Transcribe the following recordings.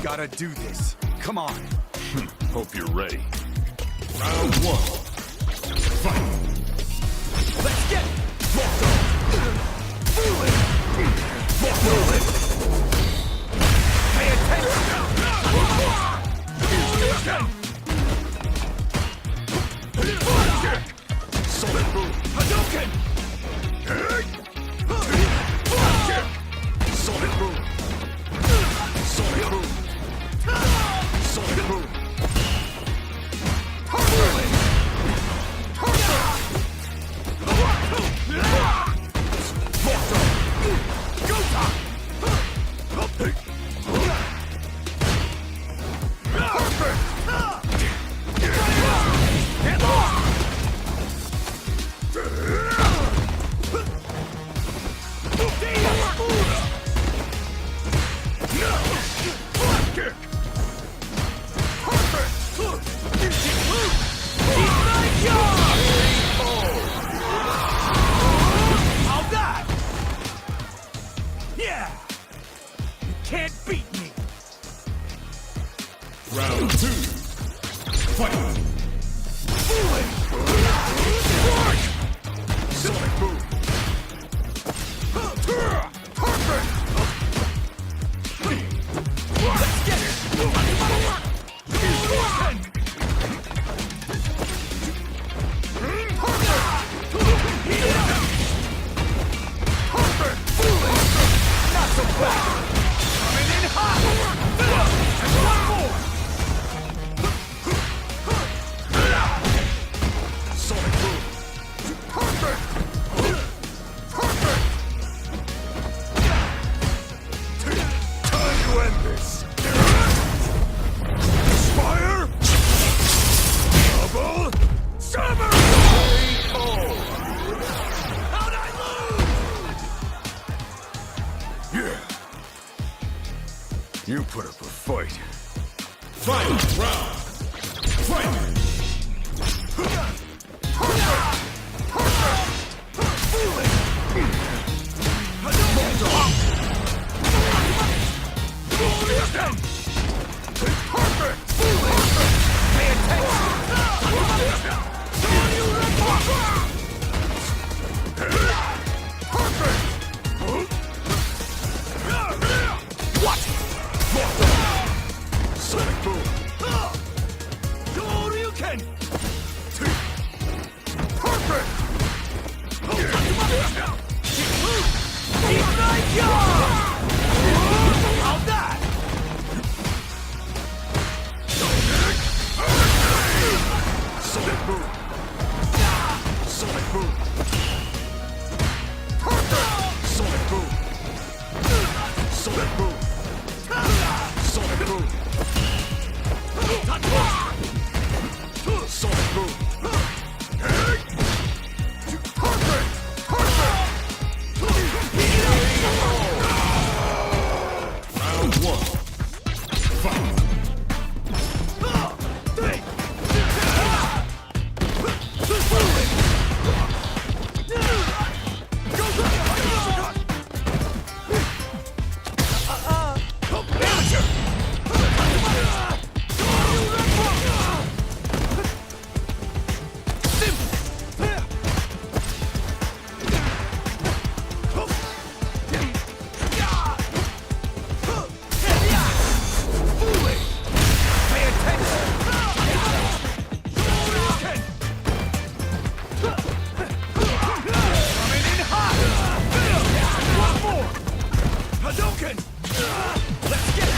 gotta do this. Come on. Hope you're ready. Round one. Fight! Let's get it! Feel it! Pay attention! Solid move! Hadouken! Solid move! Solid move! Solid move! Can't beat me! Round two. Fight! Sonic move! Perfect! Let's get it! Perfect! Not so bad! Coming in hot! And one more! Sonic move! Perfect! Perfect! Time to end this! Fire! Double! Summer! How'd I lose? Yeah. You put up a fight. Final round. Fight! Perfect! Pay attention! Perfect! What? Sonic boom! Juri! Perfect! How's that? Sonic boom! Sonic boom! Perfect! Sonic boom! Sonic boom! Sonic boom! Sonic boom! Perfect! Perfect! Round one. Fight! Hadouken! Let's get it!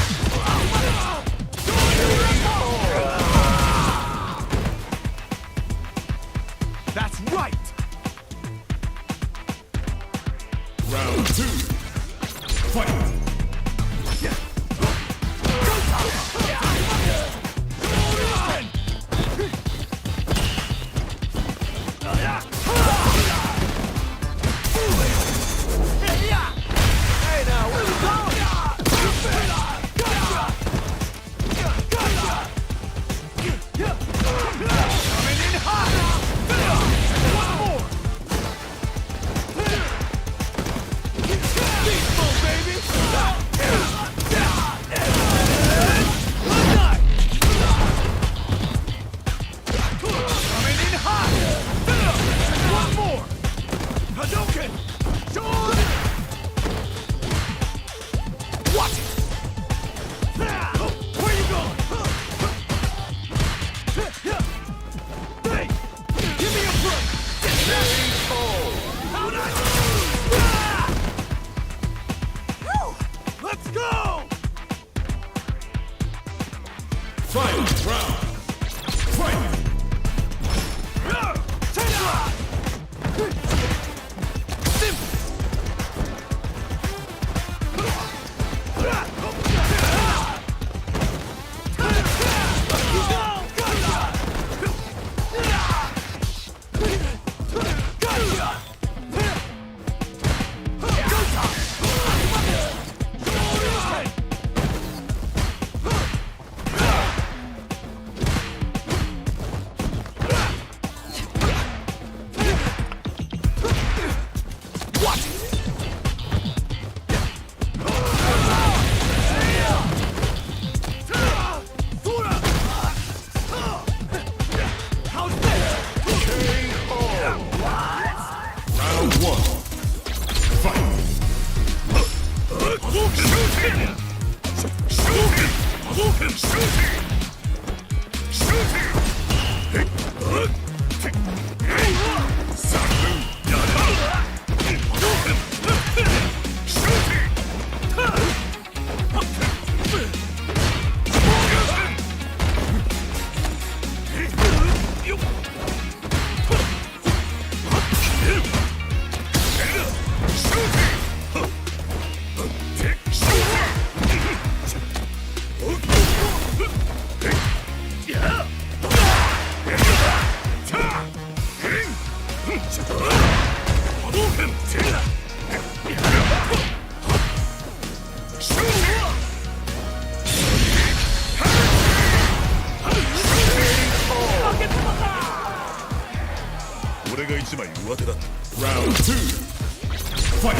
That's right! Round two. Fight! Hey now, where we going? Coming in hot! One more! Beast mode, baby! Hadouken! Juri! Watch it! Where you going? Hey! Give me a break! How nice! Let's go! Final round. Fight! Round 2. Fight!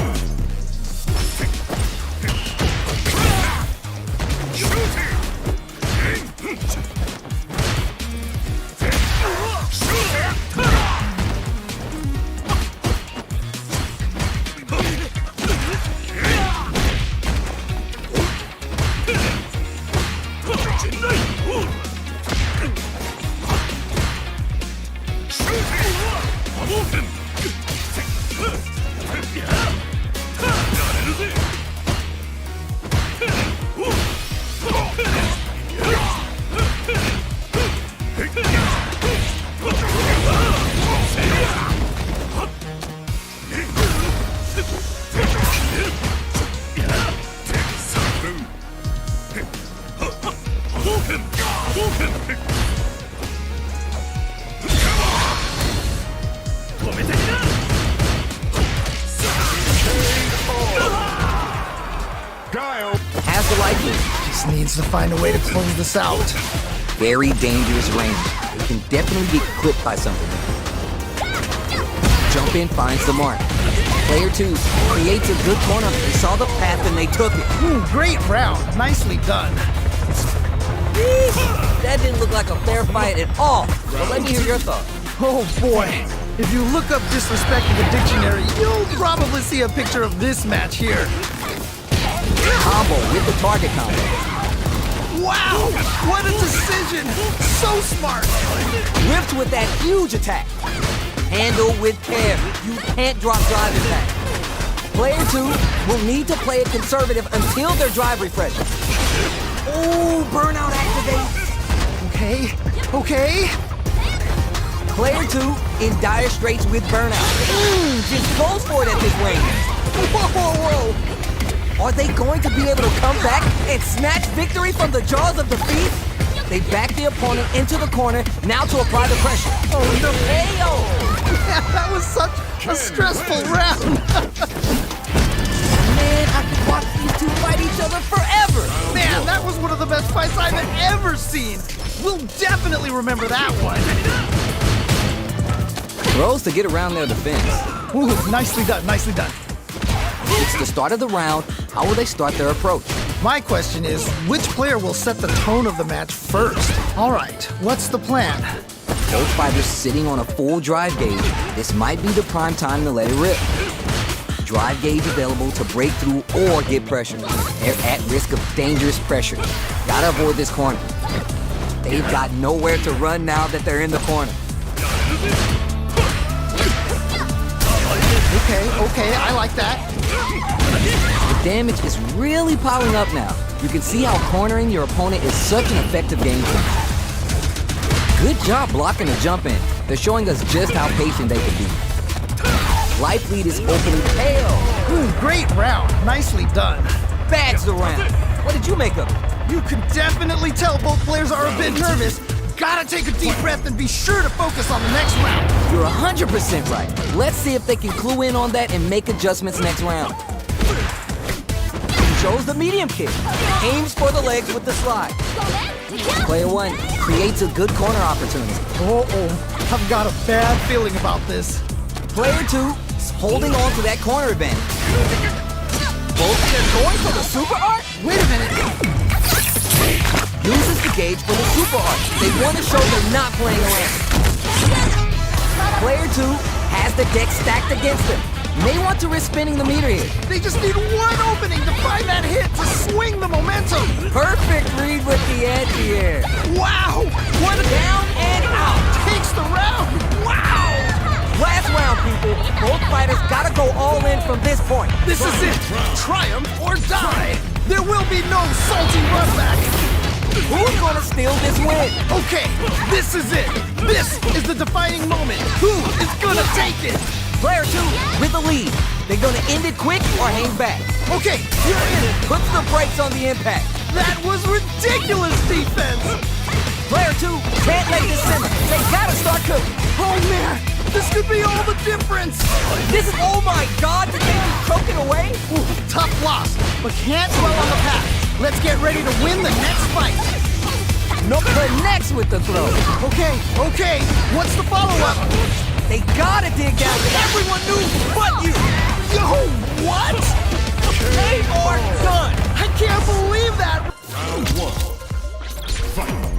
Guile! Has the liking. Just needs to find a way to close this out. Very dangerous range. You can definitely get clipped by something. Jump in, finds the mark. Player 2 creates a good corner. They saw the path and they took it. Great round. Nicely done. That didn't look like a fair fight at all. But let me hear your thoughts. Oh boy. If you look up disrespect in the dictionary, you'll probably see a picture of this match here. Combo with the target combo. Wow! What a decision! So smart! Whipped with that huge attack. Handle with care. You can't drop drive impact. Player 2 will need to play it conservative until their drive refreshes. Oh, burnout activate. Okay. Player 2 in dire straits with burnout. Just goes for it at this range. Whoa. Are they going to be able to come back and snatch victory from the jaws of defeat? They back the opponent into the corner, now to apply the pressure. Oh, the KO! That was such a stressful round. Man, I could watch these two fight each other forever. Man, that was one of the best fights I've ever seen. We'll definitely remember that one. Throws to get around their defense. Ooh, nicely done. It's the start of the round. How will they start their approach? My question is, which player will set the tone of the match first? All right, what's the plan? Both fighters sitting on a full drive gauge. This might be the prime time to let it rip. Drive gauge available to break through or get pressure. They're at risk of dangerous pressure. Gotta avoid this corner. They've got nowhere to run now that they're in the corner. Okay, I like that. The damage is really piling up now. You can see how cornering your opponent is such an effective game plan. Good job blocking the jump in. They're showing us just how patient they can be. Life lead is opening pale. Great round. Nicely done. Bags the round. What did you make of it? You can definitely tell both players are a bit nervous. Gotta take a deep breath and be sure to focus on the next round. You're 100% right. Let's see if they can clue in on that and make adjustments next round. Shows the medium kick. Aims for the legs with the slide. Player 1 creates a good corner opportunity. Uh-oh. I've got a bad feeling about this. Player 2 is holding on to that corner advantage. Both are going for the super art? Wait a minute. Uses the gauge for the super art. They want to show they're not playing around. Player 2 has the deck stacked against them. May want to risk spinning the meter here. They just need one opening to find that hit to swing the momentum. Perfect read with the anti-air. Wow! One down and out. Takes the round. Wow! Last round, people. Both fighters gotta go all in from this point. This is it. Triumph or die. There will be no salty run back. Who's gonna steal this win? Okay, this is it. This is the defining moment. Who is gonna take it? Player 2 with the lead. They're gonna end it quick or hang back. Okay, you're in. Puts the brakes on the impact. That was ridiculous defense. Player 2 can't let this simmer. They gotta start cooking. Oh man, this could be all the difference. This is, oh my God, did they just choke it away? Ooh, tough loss, but can't dwell on the past. Let's get ready to win the next fight. No connects with the throw. Okay, what's the follow-up? They gotta dig down. Everyone knew but you. Yo, what? They are done. I can't believe that. Round 1. Fight.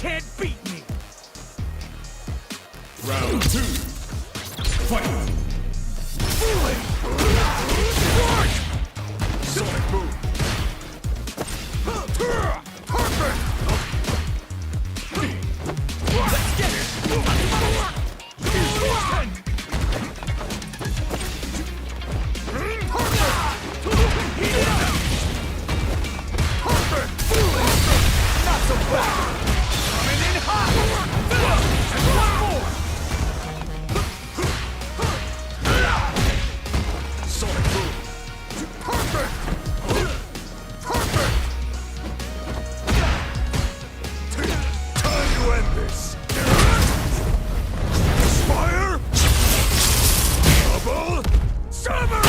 can't beat me! Round 2. Fight! Sonic boom! Perfect! Let's get it! Perfect! Not so bad! Coming in hot! And one more! Sonic boom! Perfect! Perfect! Time to end this! Fire! Double! Summer!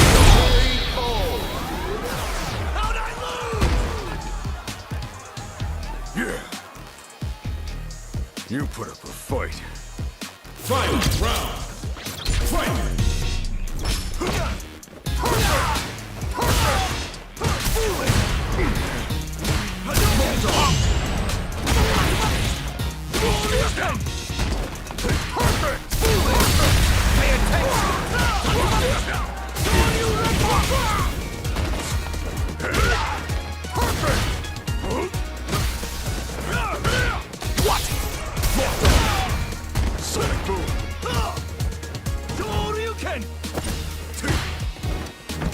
How'd I lose? Yeah. You put up a fight. Final round! Fight! Pay attention! What? Sonic boom! Shoryuken!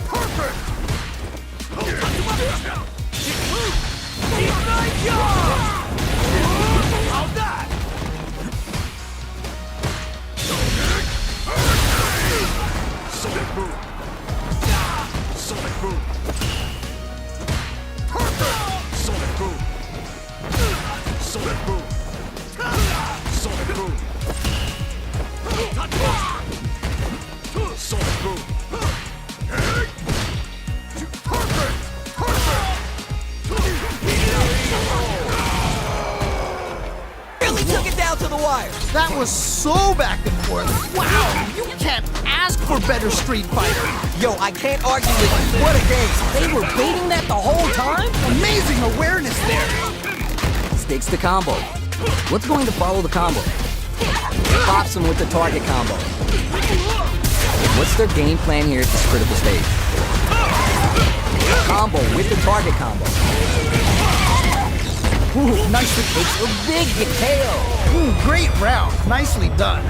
Perfect! Ignite ya! How's that? Sonic boom! Sonic boom! Perfect! Sonic boom! Sonic boom! Sonic boom! Sonic boom! Perfect! Really took it down to the wire. That was so back and forth. Wow, you can't ask for better Street Fighter. Yo, I can't argue with you. What a game. They were baiting that the whole time? Amazing awareness there. Sticks to combo. What's going to follow the combo? Pops him with the target combo. What's their game plan here at this critical stage? Combo with the target combo. Ooh, nicely takes a big KO. Ooh, great round. Nicely done.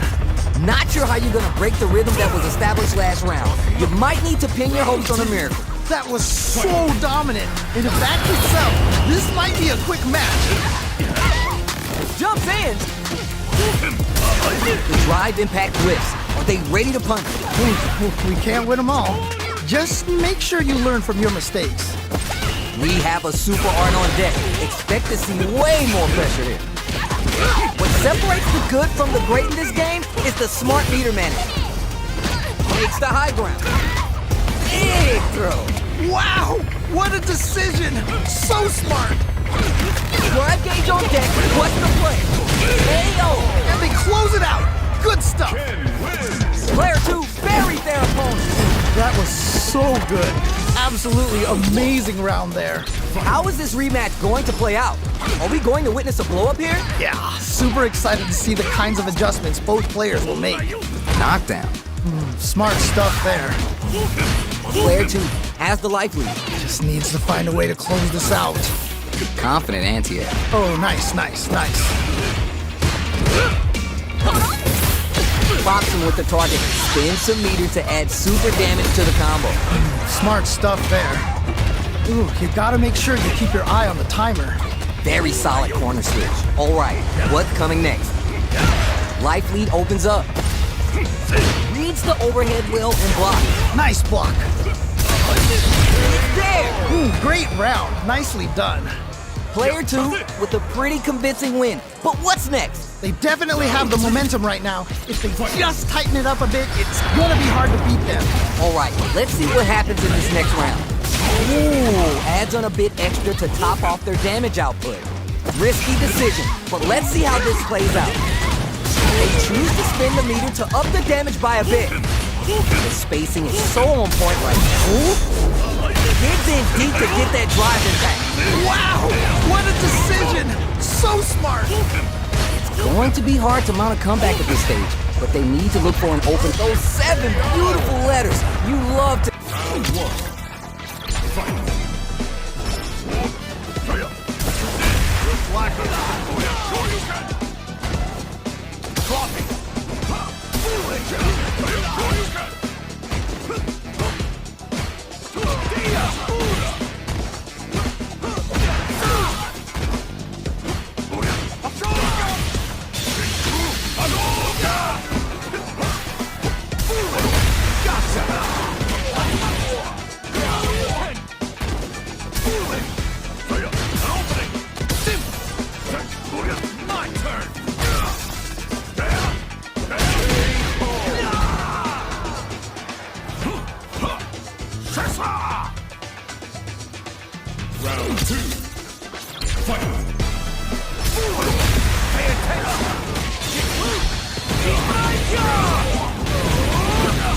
Not sure how you're gonna break the rhythm that was established last round. You might need to pin your hopes on a miracle. That was so dominant. And if that keeps up, this might be a quick match. Jumps in. The drive impact lifts. Are they ready to punch? We can't win them all. Just make sure you learn from your mistakes. We have a super art on deck. Expect to see way more pressure here. What separates the good from the great in this game is the smart meter management. Takes the high ground. Big throw. Wow, what a decision. So smart. Drive gauge on deck. What's the play? KO. And they close it out. Good stuff. Player 2 buried their opponent. That was so good. Absolutely amazing round there. How is this rematch going to play out? Are we going to witness a blow-up here? Yeah, super excited to see the kinds of adjustments both players will make. Knockdown. Smart stuff there. Player 2 has the life lead. Just needs to find a way to close this out. Confident anti-air. Oh, nice. Pops him with the target. Spins some meter to add super damage to the combo. Smart stuff there. Ooh, you gotta make sure you keep your eye on the timer. Very solid corner switch. All right, what's coming next? Life lead opens up. Reads the overhead wheel and blocks. Nice block. It's there! Ooh, great round. Nicely done. Player 2 with a pretty convincing win. But what's next? They definitely have the momentum right now. If they just tighten it up a bit, it's gonna be hard to beat them. All right, let's see what happens in this next round. Ooh, adds on a bit extra to top off their damage output. Risky decision, but let's see how this plays out. They choose to spin the meter to up the damage by a bit. The spacing is so on point right now. Digs in deep to get that drive impact. Wow, what a decision! So smart. going to be hard to mount a comeback at this stage, but they need to look for an open. Those 7 beautiful letters. You love to. Round 1. Fight. Round 2. Fight. Pay attention!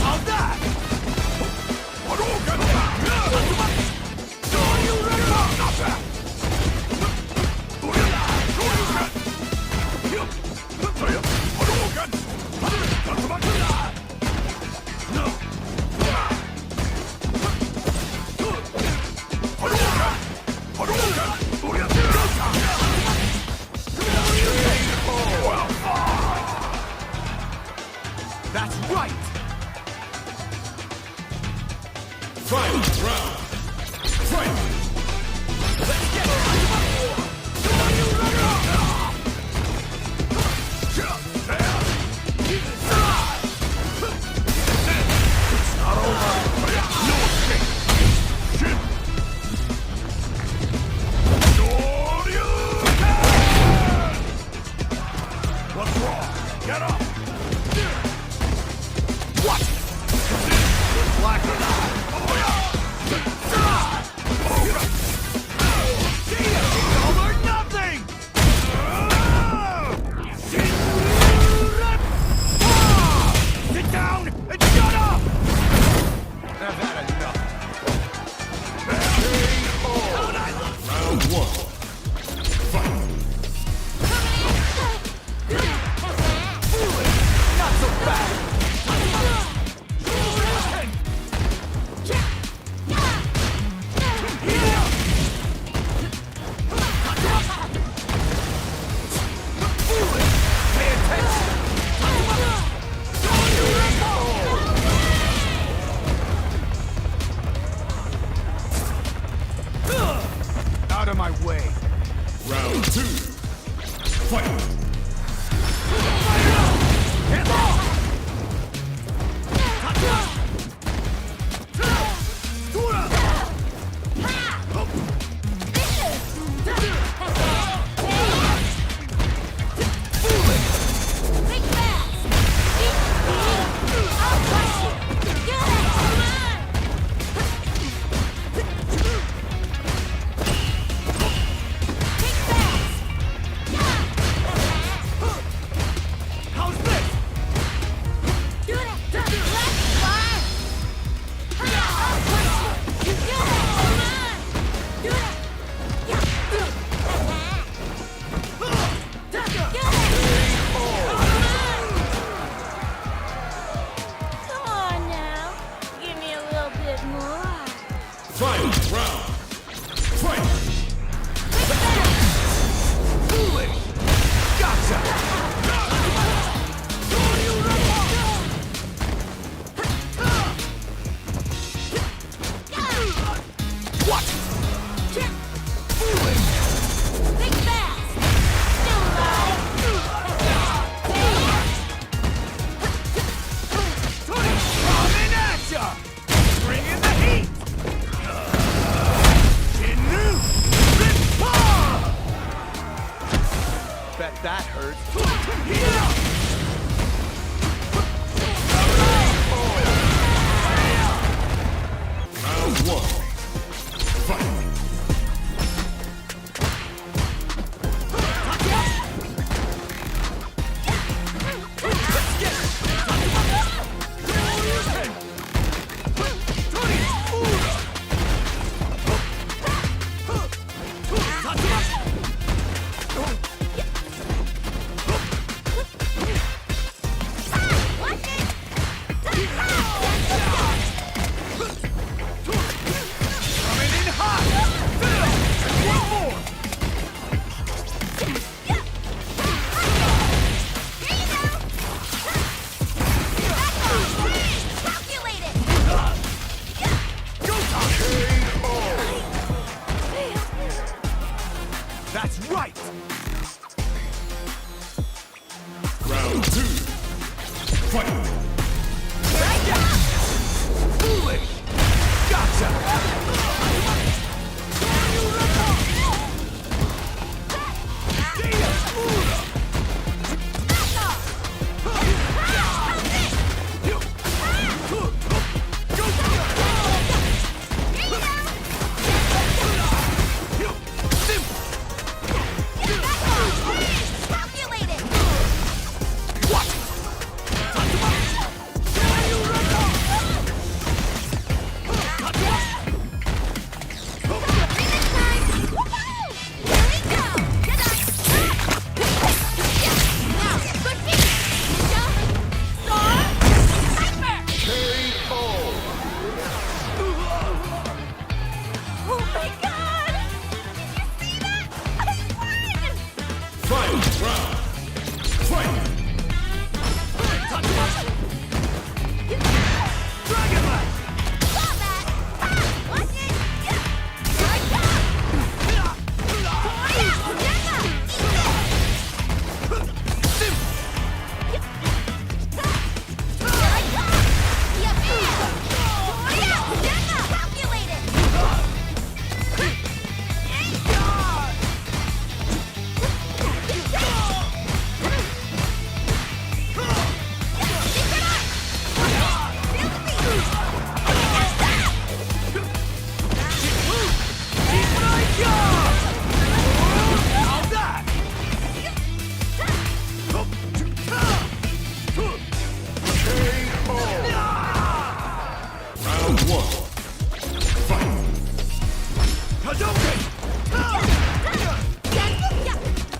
How's that? That's right! Final round. Fight. Let's get It's not over. No escape. What's wrong? Get up! What? Black and all or nothing! Sit down and shut up! I've had enough. Round 1. Fight. Not so fast! Pay attention! Out of my way! Round 2. Fight. Get off! How's this? Come on now. Give me a little bit more. Final round. Fight. Foolish! Gotcha! What? Foolish! Think fast. Still alive. Coming at ya! Bring in the heat! Jinnu! Rip-paw! Bet that hurts. Round 1. Fight. Fight! Foolish! Gotcha!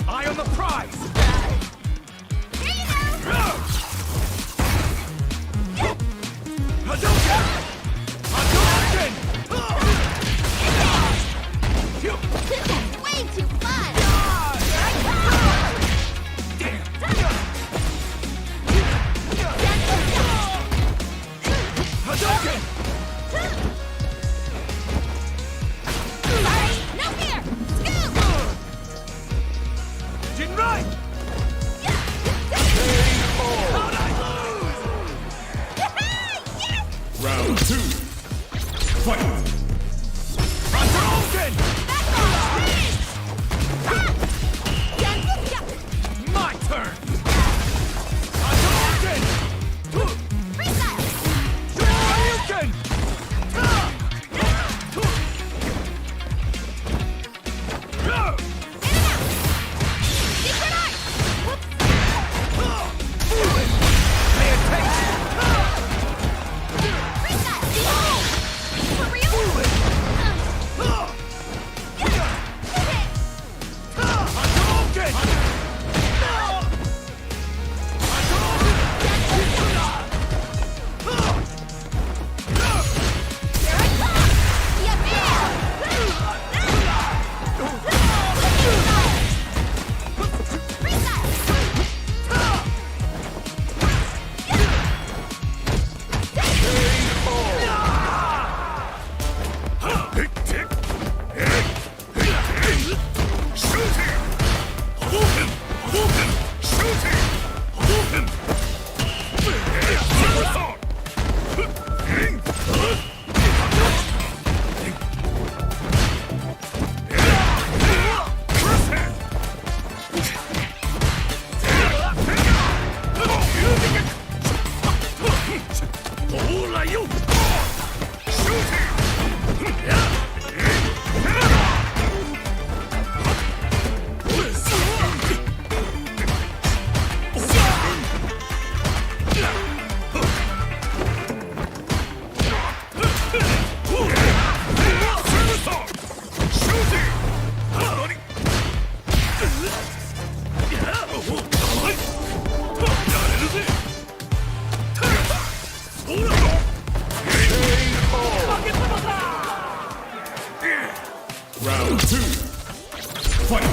Eye on the prize! Hadouken! Hadouken! Way too fun! Hadouken! Sorry, no fear! Scoop! Jinrai! How'd I lose? Round 2. Fight! Hadouken! My turn! Hadouken! Freestyle! Hadouken! Secret art! Pay attention! Freestyle! For real? Hadouken! Round 2. Fight!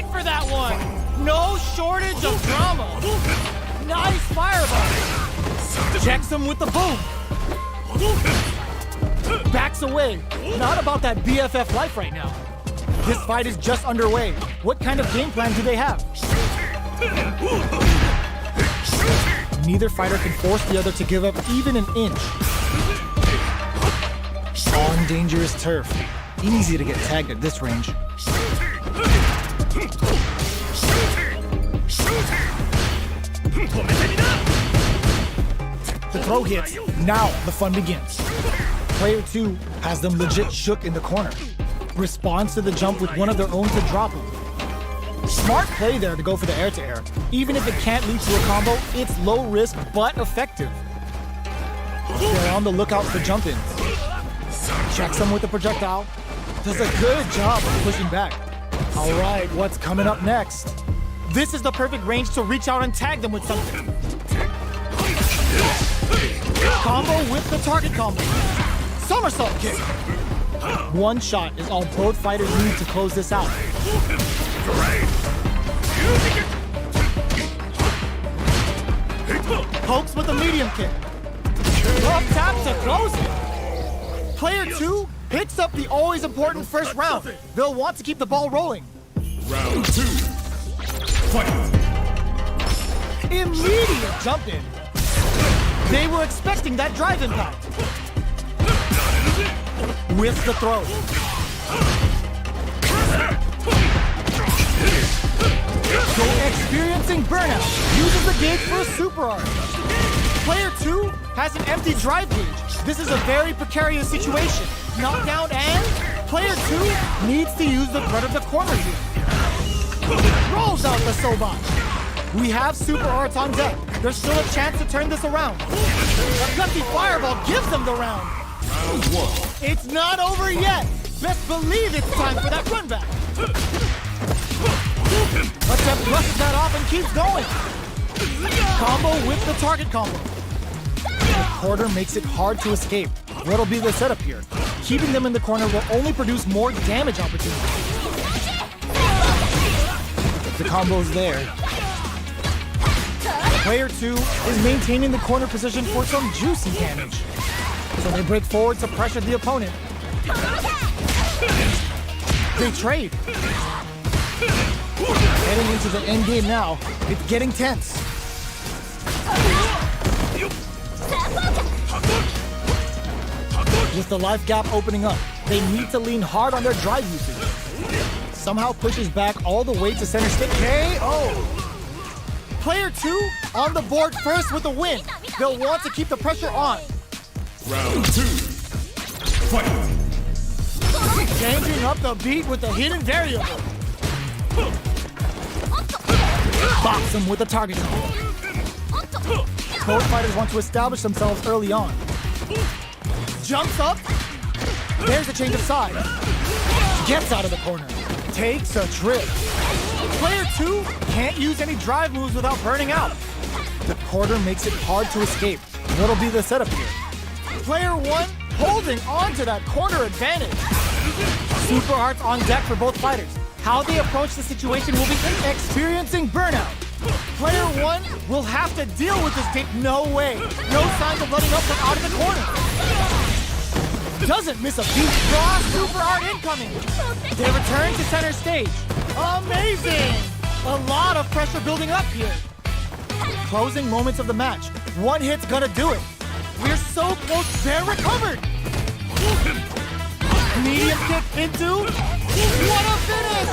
wait for that one! No shortage of drama! Nice fireball! Checks him with the boom! Backs away. Not about that BFF life right now. This fight is just underway. What kind of game plan do they have? Neither fighter can force the other to give up even an inch. On dangerous turf. Easy to get tagged at this range. The throw hits. Now the fun begins. Player 2 has them legit shook in the corner. Responds to the jump with one of their own to drop him. Smart play there to go for the air-to-air. Even if it can't lead to a combo, it's low risk but effective. They're on the lookout for jump-ins. Checks him with the projectile. Does a good job of pushing back. All right, what's coming up next? This is the perfect range to reach out and tag them with something. Combo with the target combo. Somersault kick. One shot is all both fighters need to close this out. Pokes with a medium kick. Up tap to close it. Player 2 picks up the always important first round. They'll want to keep the ball rolling. Round 2. Fight! Immediate jump in. They were expecting that drive impact. With the throw. So experiencing burnout. Uses the gauge for a super art. Player 2 has an empty drive gauge. This is a very precarious situation. Knockdown and player 2 needs to use the threat of the corner here. Rolls out the Sobat. We have super arts on deck. There's still a chance to turn this around. A gutsy fireball gives them the round. It's not over yet. Best believe it's time for that run back. Attempt brushes that off and keeps going. Combo with the target combo. The quarter makes it hard to escape. What'll be the setup here? Keeping them in the corner will only produce more damage opportunities. The combo's there. Player 2 is maintaining the corner position for some juicy damage. So they break forward to pressure the opponent. They trade. Heading into the end game now, it's getting tense. With the life gap opening up, they need to lean hard on their drive usage. Somehow pushes back all the way to center stick. KO! Player 2 on the board first with a win. They'll want to keep the pressure on. Round 2. Fight! Changing up the beat with the hidden variable. Box him with a target. Both fighters want to establish themselves early on. Jumps up. There's a change of side. Gets out of the corner. Takes a trip. Player 2 can't use any drive moves without burning out. The quarter makes it hard to escape. What'll be the setup here? Player 1 holding on to that corner advantage. Super arts on deck for both fighters. How they approach the situation will be experiencing burnout. Player 1 will have to deal with this game. No way. No signs of letting up from out of the corner. Doesn't miss a beat. Raw super art incoming. They return to center stage. Amazing. A lot of pressure building up here. Closing moments of the match. One hit's gonna do it. We're so close. They're recovered. Medium kick into. What a finish!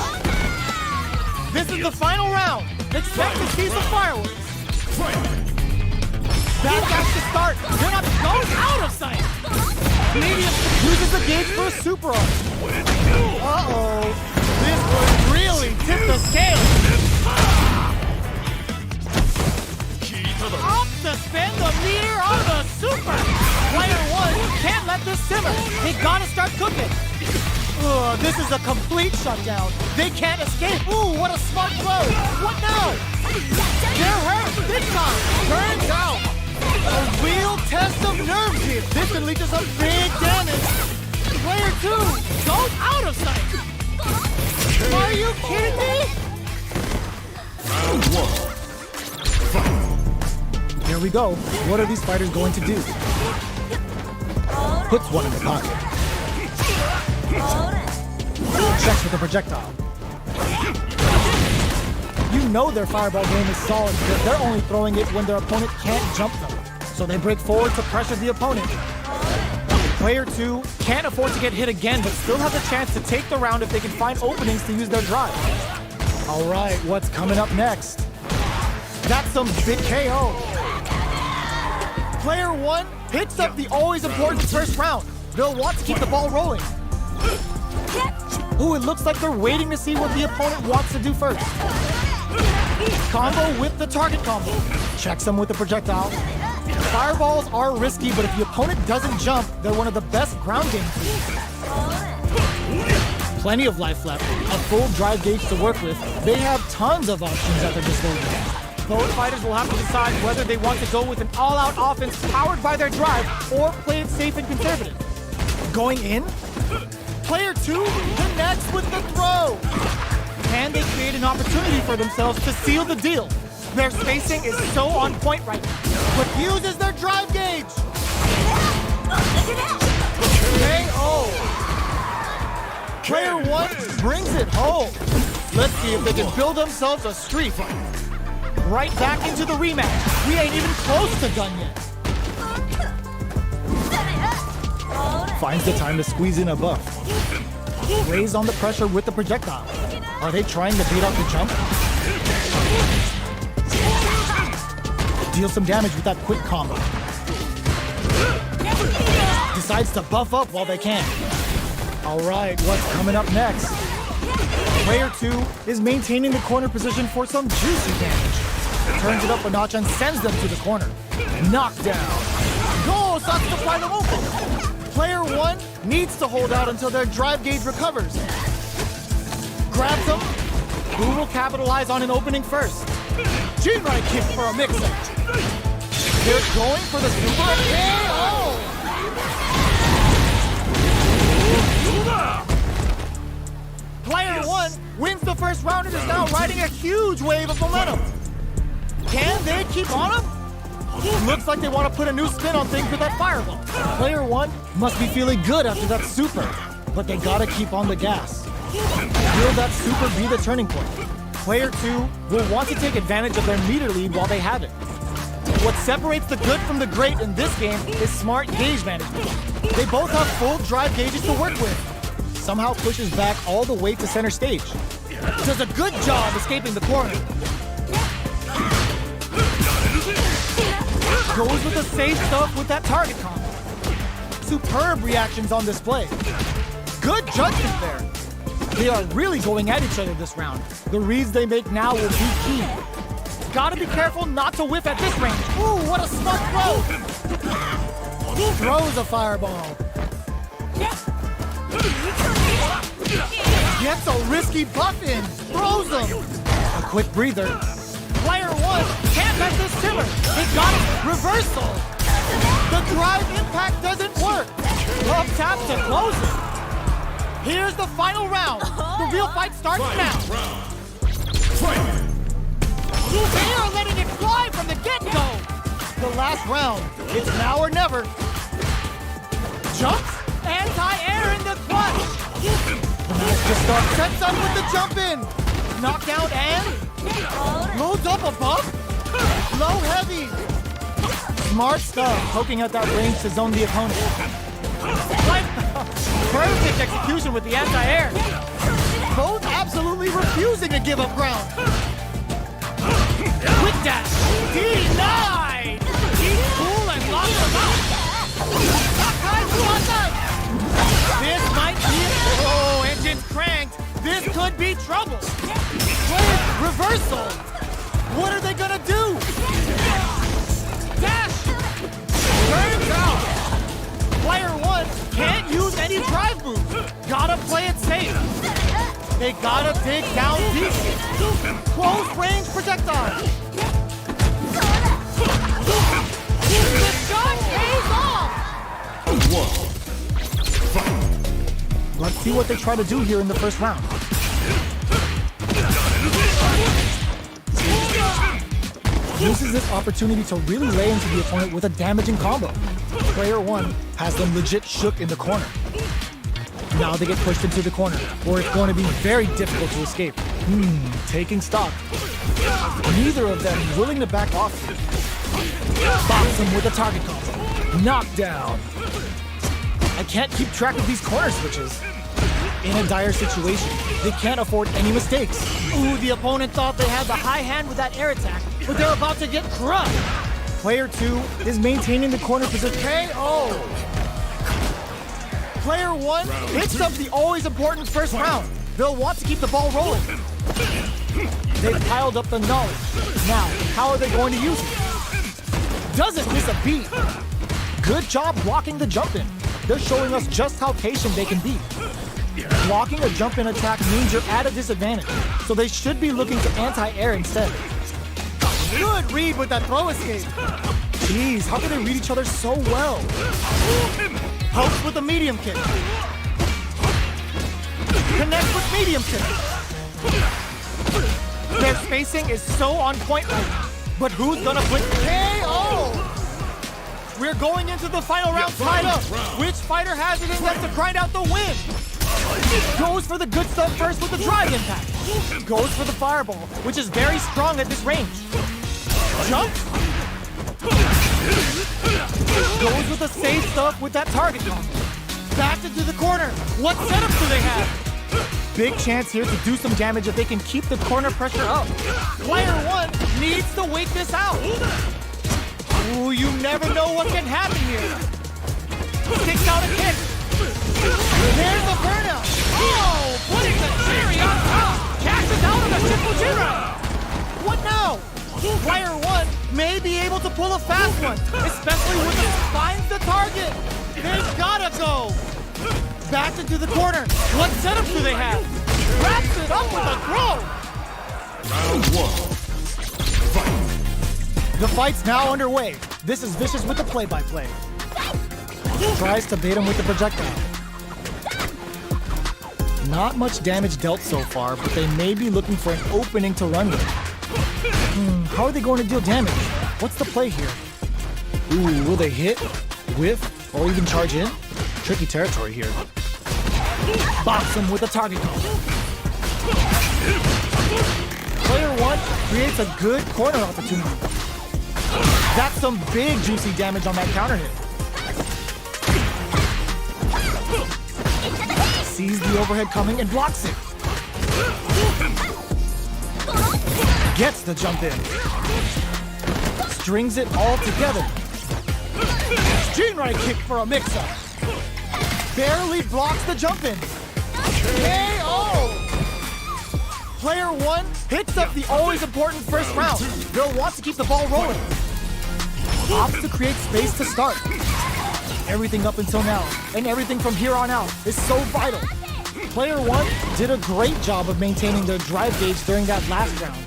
This is the final round. Expect to see some fireworks. Bad guys to start. They're not going out of sight. Medium uses the gauge for a super art. Uh-oh. This would really tip the scale. Up to spin the meter on the super. Player 1 can't let this simmer. They gotta start cooking. This is a complete shutdown. They can't escape. Ooh, what a smart throw. What now? They're hurt. Big time. Burns out. A real test of nerves here. This can lead to some big damage. Player 2 goes out of sight. Are you kidding me? we go. What are these fighters going to do? Puts one in the pocket. Checks with a projectile. You know their fireball game is solid because they're only throwing it when their opponent can't jump them. So they break forward to pressure the opponent. Player 2 can't afford to get hit again, but still has a chance to take the round if they can find openings to use their drive. All right, what's coming up next? That's some big KO. Player 1 picks up the always important first round. They'll want to keep the ball rolling. Ooh, it looks like they're waiting to see what the opponent wants to do first. Combo with the target combo. Checks them with the projectile. Fireballs are risky, but if the opponent doesn't jump, they're one of the best ground game tools. Plenty of life left, a full drive gauge to work with. They have tons of options at their disposal. Both fighters will have to decide whether they want to go with an all-out offense powered by their drive or play it safe and conservative. Going in? Player 2 connects with the throw. Can they create an opportunity for themselves to seal the deal? Their spacing is so on point right now. But uses their drive gauge. KO. Player 1 brings it home. Let's see if they can build themselves a streak. Right back into the rematch. We ain't even close to done yet. Finds the time to squeeze in a buff. Raise on the pressure with the projectile. Are they trying to beat out the jump? Deal some damage with that quick combo. Decides to buff up while they can. All right, what's coming up next? Player 2 is maintaining the corner position for some juicy damage. Turns it up a notch and sends them to the corner. Knockdown. Go, starts to fly them open. Player 1 needs to hold out until their drive gauge recovers. Grabs them. Who will capitalize on an opening first? Juri kick for a mix-up. They're going for the super KO. Player 1 wins the first round and is now riding a huge wave of momentum. Can they keep on him? Looks like they want to put a new spin on things with that fireball. Player 1 must be feeling good after that super, but they gotta keep on the gas. Will that super be the turning point? Player 2 will want to take advantage of their meter lead while they have it. What separates the good from the great in this game is smart gauge management. They both have full drive gauges to work with. Somehow pushes back all the way to center stage. Does a good job escaping the corner. Goes with the safe stuff with that target combo. Superb reactions on display. Good judgment there. They are really going at each other this round. The reads they make now will be key. Gotta be careful not to whiff at this range. Ooh, what a smart throw! Throws a fireball. Gets a risky buff in. Throws them. A quick breather. Player 1 can't let this simmer. They got it. Reversal. The drive impact doesn't work. Up tap to close it. Here's the final round. The real fight starts now. They are letting it fly from the get-go. The last round. It's now or never. Jumps. Anti-air in the clutch. The match just starts. Sets up with the jump in. Knockdown and loads up a buff. Low heavy. Smart stuff. Poking out that range to zone the opponent. Perfect execution with the anti-air. Both absolutely refusing to give up ground. Quick dash. Denied. He's cool and locks him out. This might be it. Oh, engine's cranked. This could be trouble. Reversal. What are they gonna do? Dash. Turns out. Player 1 can't use any drive moves. Gotta play it safe. They gotta dig down deep. Close range projectile. The shot pays off. Let's see what they try to do here in the first round. uses this opportunity to really lay into the opponent with a damaging combo. Player 1 has them legit shook in the corner. Now they get pushed into the corner, where it's going to be very difficult to escape. Taking stock. Neither of them willing to back off here. Box him with a target combo. Knockdown. I can't keep track of these corner switches. In a dire situation, they can't afford any mistakes. Ooh, the opponent thought they had the high hand with that air attack, but they're about to get crushed. Player 2 is maintaining the corner position. KO! Player 1 hits up the always important first round. They'll want to keep the ball rolling. They've piled up the knowledge. Now, how are they going to use it? Doesn't miss a beat. Good job blocking the jump-in. They're showing us just how patient they can be. Blocking a jump-in attack means you're at a disadvantage, so they should be looking to anti-air instead. Good read with that throw escape. Jeez, how can they read each other so well? Helps with the medium kick. Connects with medium kick. Their spacing is so on point right now. But who's gonna blink? KO! We're going into the final round tied up. Which fighter has it in them to grind out the win? Goes for the good stuff first with the drive impact. Goes for the fireball, which is very strong at this range. Jump. Goes with the safe stuff with that target combo. Back into the corner. What setup do they have? Big chance here to do some damage if they can keep the corner pressure up. Player 1 needs to wait this out. Ooh, you never know what can happen here. Kicks out a kick. There's the burnout. Oh, putting the cherry on top. Cashes out of the triple Juri. What now? Player 1 may be able to pull a fast one, especially when he finds the target. They've gotta go. Back into the corner. What setups do they have? Wraps it up with a throw. Round 1. Fight. The fight's now underway. This is Vicious with the play-by-play. Tries to bait him with the projectile. Not much damage dealt so far, but they may be looking for an opening to run with. How are they going to deal damage? What's the play here? Ooh, will they hit, whiff, or even charge in? Tricky territory here. Box him with a target combo. Player 1 creates a good corner opportunity. That's some big juicy damage on that counter hit. Sees the overhead coming and blocks it. Gets the jump in. Strings it all together. Juri kick for a mix-up. Barely blocks the jump in. KO! Player 1 hits up the always important first round. They'll want to keep the ball rolling. Opts to create space to start. Everything up until now, and everything from here on out, is so vital. Player 1 did a great job of maintaining their drive gauge during that last round.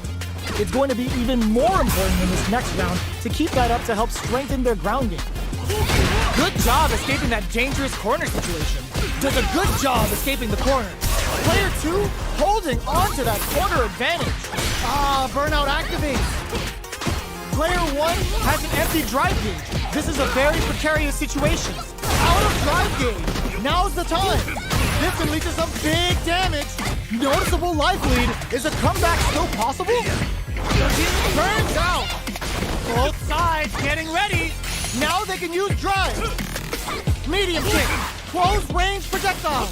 It's going to be even more important in this next round to keep that up to help strengthen their ground game. Good job escaping that dangerous corner situation. Does a good job escaping the corner. Player 2 holding on to that corner advantage. Ah, burnout activates. Player 1 has an empty drive gauge. This is a very precarious situation. Out of drive gauge. Now's the time. This can lead to some big damage. Noticeable life lead. Is a comeback still possible? Turns out. Both sides getting ready. Now they can use drive. Medium kick. Close range projectile.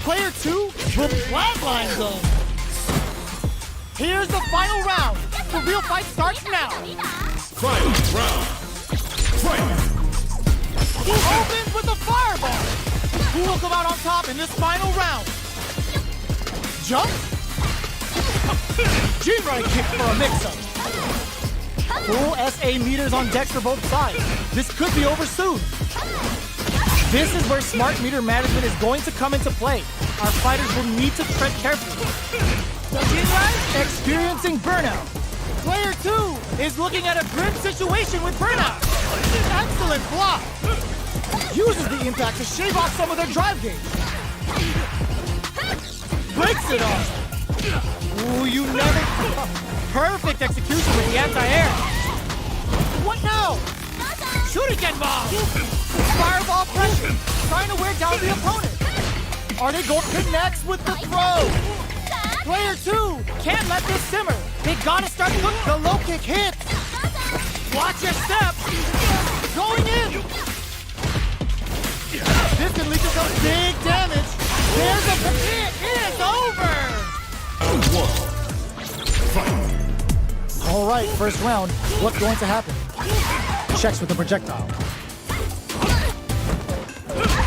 Player 2 will flatline them. Here's the final round. The real fight starts now. Final round. Fight. Opens with the fireball. Who will come out on top in this final round? Jump. Juri kick for a mix-up. Full SA meters on decks for both sides. This could be over soon. This is where smart meter management is going to come into play. Our fighters will need to tread carefully. Experiencing burnout. Player 2 is looking at a grim situation with burnout. Excellent block. Uses the impact to shave off some of their drive gauge. Breaks it off. Ooh, you never... Perfect execution with the anti-air. What now? Shuriken bomb! Fireball pressure, trying to wear down the opponent. Are they going to connect with the throw? Player 2 can't let this simmer. They gotta start the low kick hits. Watch your step. Going in. This can lead to some big damage. There's a it is over. All right, first round. What's going to happen? Checks with the projectile.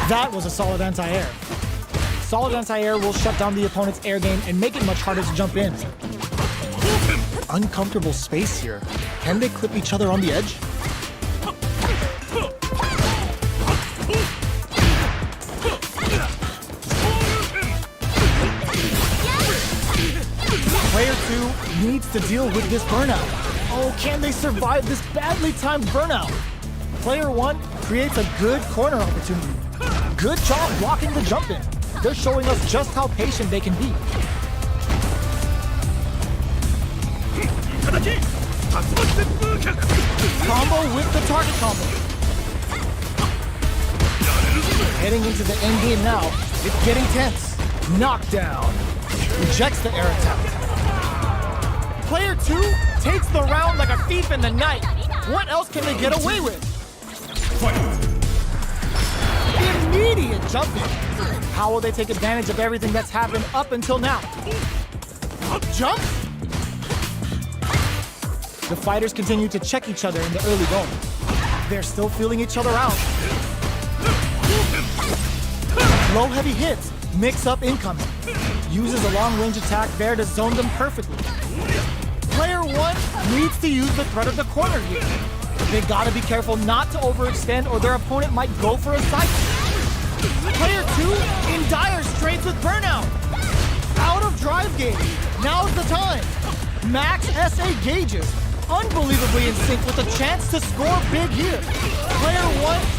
That was a solid anti-air. Solid anti-air will shut down the opponent's air game and make it much harder to jump in. Uncomfortable space here. Can they clip each other on the edge? Player 2 needs to deal with this burnout. Oh, can they survive this badly timed burnout? Player 1 creates a good corner opportunity. Good job blocking the jump in. They're showing us just how patient they can be. Combo with the target combo. Heading into the end game now. It's getting tense. Knockdown. Rejects the air attack. Player 2 takes the round like a thief in the night. What else can they get away with? Immediate jumping. How will they take advantage of everything that's happened up until now? Jump? The fighters continue to check each other in the early going. They're still feeling each other out. Low heavy hits, mix up incoming. Uses a long range attack there to zone them perfectly. Player 1 needs to use the threat of the corner here. They gotta be careful not to overextend or their opponent might go for a side kick. Player 2 in dire straits with burnout. Out of drive gauge. Now's the time. Max SA gauges. Unbelievably in sync with a chance to score big here. Player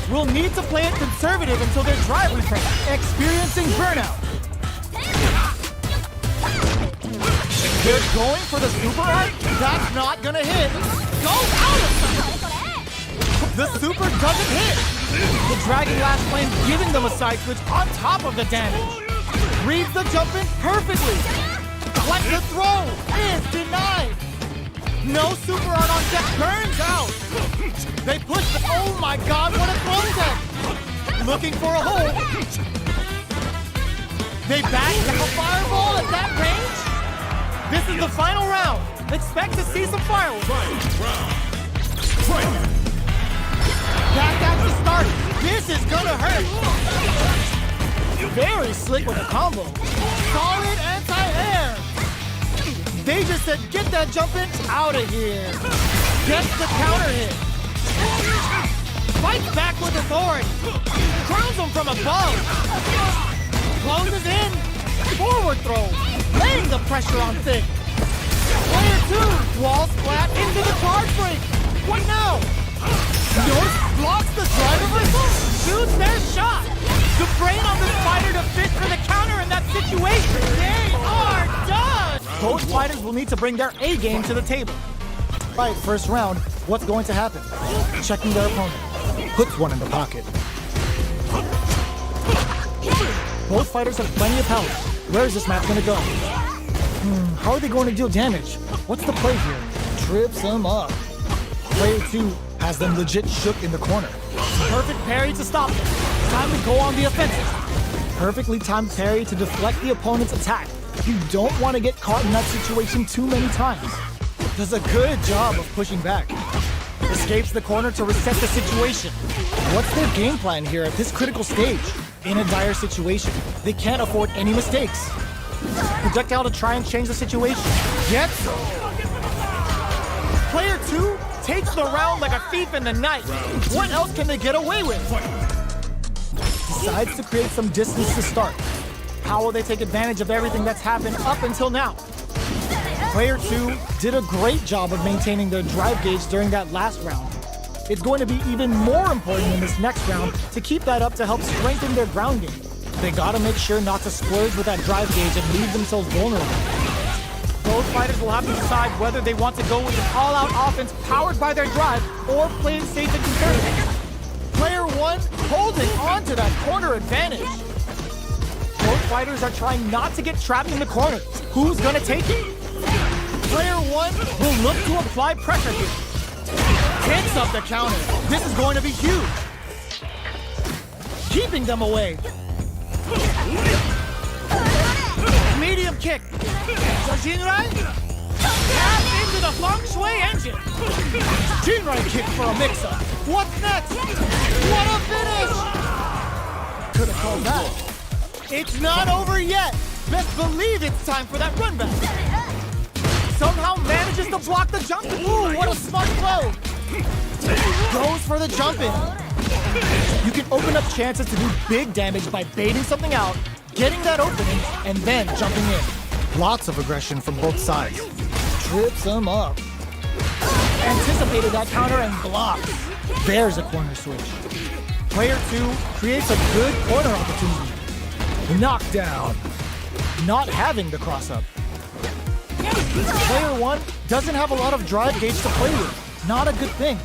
1 will need to play it conservative until their drive returns, experiencing burnout. They're going for the super art. That's not gonna hit. Go out of sight. The super doesn't hit. The Dragon Lash Flame giving them a side switch on top of the damage. Reads the jump in perfectly. Let the throw is denied. No super art on deck, burns out. They push the, oh my god, what a throw deck. Looking for a hole. They back a fireball at that range. This is the final round. Expect to see some fireworks. Back at the start. This is gonna hurt. Very slick with a combo. Solid anti-air. They just said, get that jump in out of here. Gets the counter hit. Fights back with authority. Crowns him from above. Closes in. Forward throw. Laying the pressure on Thick. Player 2. Wall splat into the charge break. What now? North blocks the drive reversal. Shoots their shot. The brain on this fighter to fit for the counter in that situation. They are done. Both fighters will need to bring their A game to the table. All right, first round, what's going to happen? Checking their opponent. Puts one in the pocket. Both fighters have plenty of health. Where is this match going to go? How are they going to deal damage? What's the play here? Trips them up. Player 2 has them legit shook in the corner. Perfect parry to stop them. Time to go on the offensive. Perfectly timed parry to deflect the opponent's attack. You don't want to get caught in that situation too many times. Does a good job of pushing back. Escapes the corner to reset the situation. What's their game plan here at this critical stage? In a dire situation, they can't afford any mistakes. Projectile to try and change the situation. Gets Player 2 takes the round like a thief in the night. What else can they get away with? Decides to create some distance to start. How will they take advantage of everything that's happened up until now? Player 2 did a great job of maintaining their drive gauge during that last round. It's going to be even more important in this next round to keep that up to help strengthen their ground game. They gotta make sure not to splurge with that drive gauge and leave themselves vulnerable. Both fighters will have to decide whether they want to go with an all-out offense powered by their drive or play it safe and conservative. Player 1 holding on to that corner advantage. Both fighters are trying not to get trapped in the corner. Who's gonna take it? Player 1 will look to apply pressure here. Hits up the counter. This is going to be huge. Keeping them away. Medium kick. Jinrai? Tap into the feng shui engine. Jinrai kick for a mix-up. What's next? What a finish! Could have called that. It's not over yet. Best believe it's time for that run back. Somehow manages to block the jump. Ooh, what a smart throw. Goes for the jump in. You can open up chances to do big damage by baiting something out, getting that opening, and then jumping in. Lots of aggression from both sides. Trips him up. Anticipated that counter and blocks. There's a corner switch. Player 2 creates a good corner opportunity. Knockdown. Not having the cross-up. Player 1 doesn't have a lot of drive gauge to play with. Not a good thing.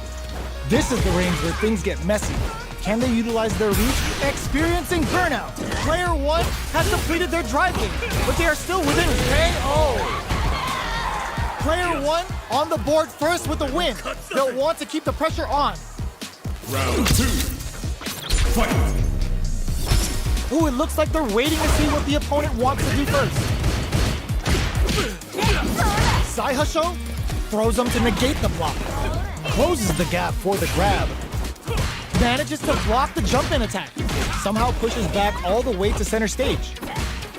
This is the range where things get messy. Can they utilize their reach? Experiencing burnout. Player 1 has completed their drive gauge, but they are still within KO. Player 1 on the board first with the win. They'll want to keep the pressure on. Round 2. Fight. Ooh, it looks like they're waiting to see what the opponent wants to do first. Saihasho throws them to negate the block. Closes the gap for the grab. Manages to block the jump-in attack. Somehow pushes back all the way to center stage.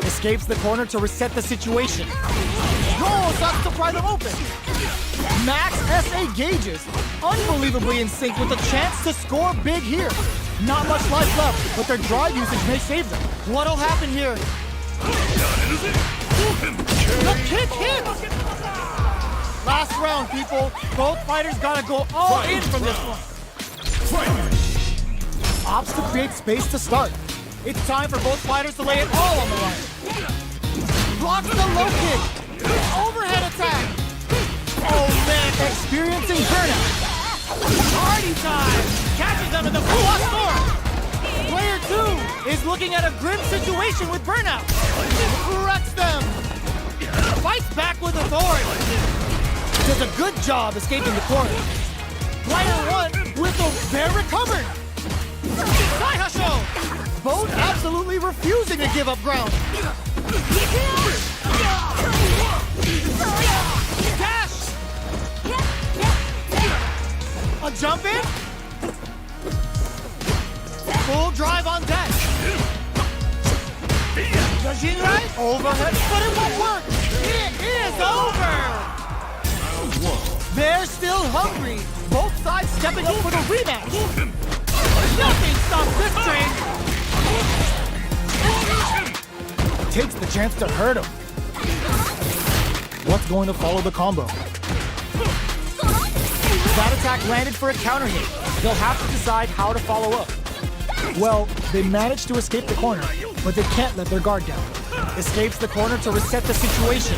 Escapes the corner to reset the situation. Goes up to pry them open. Max SA gauges. Unbelievably in sync with a chance to score big here. Not much life left, but their drive usage may save them. What'll happen here? The kick hits! Last round, people. Both fighters gotta go all in from this one. Opts to create space to start. It's time for both fighters to lay it all on the line. Blocks the low kick. Overhead attack. Oh man, experiencing burnout. Party time! Catches them in the full storm. Player 2 is looking at a grim situation with burnout. Wrecks them. Fights back with authority. Does a good job escaping the corner. Player 1 with a fair recovered. Saihasho! Both absolutely refusing to give up ground. Dash! A jump in? Full drive on deck. The Jinrai overhead, but it won't work. It is over. They're still hungry. Both sides stepping up for the rematch. Nothing stops this train. Takes the chance to hurt him. What's going to follow the combo? That attack landed for a counter hit. They'll have to decide how to follow up. Well, they managed to escape the corner, but they can't let their guard down. Escapes the corner to reset the situation.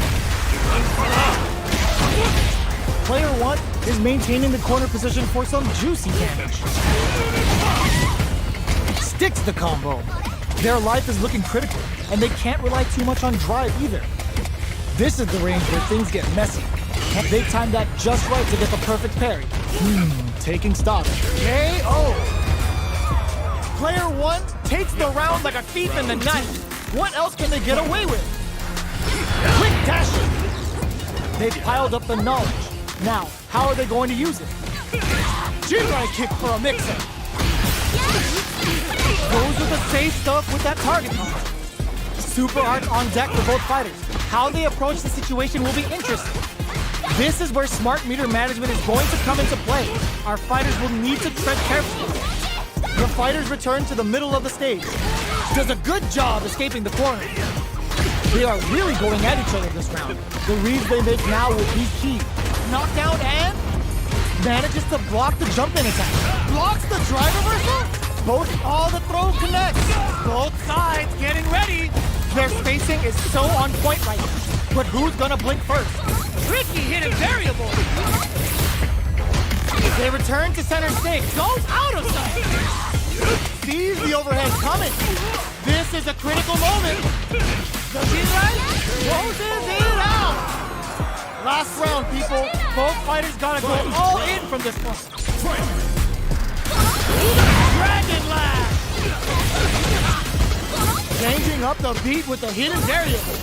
Player 1 is maintaining the corner position for some juicy damage. Sticks the combo. Their life is looking critical, and they can't rely too much on drive either. This is the range where things get messy. They timed that just right to get the perfect parry. Taking stock. KO! Player 1 takes the round like a thief in the night. What else can they get away with? Quick dashing! They've piled up the knowledge. Now, how are they going to use it? Jinrai kick for a mix-up. Goes with the safe stuff with that target combo. Super art on deck for both fighters. How they approach the situation will be interesting. This is where smart meter management is going to come into play. Our fighters will need to tread carefully. The fighters return to the middle of the stage. Does a good job escaping the corner. They are really going at each other this round. The reads they make now will be key. Knockdown and manages to block the jump-in attack. Blocks the drive reversal. All the throw connects. Both sides getting ready. Their spacing is so on point right now. But who's gonna blink first? Tricky hidden variable. They return to center stage. Goes out of sight. Sees the overhead coming. This is a critical moment. Does he right? Closes it out. Last round, people. Both fighters gotta go all in from this one. Dragon Lash. Changing up the beat with the hidden variable.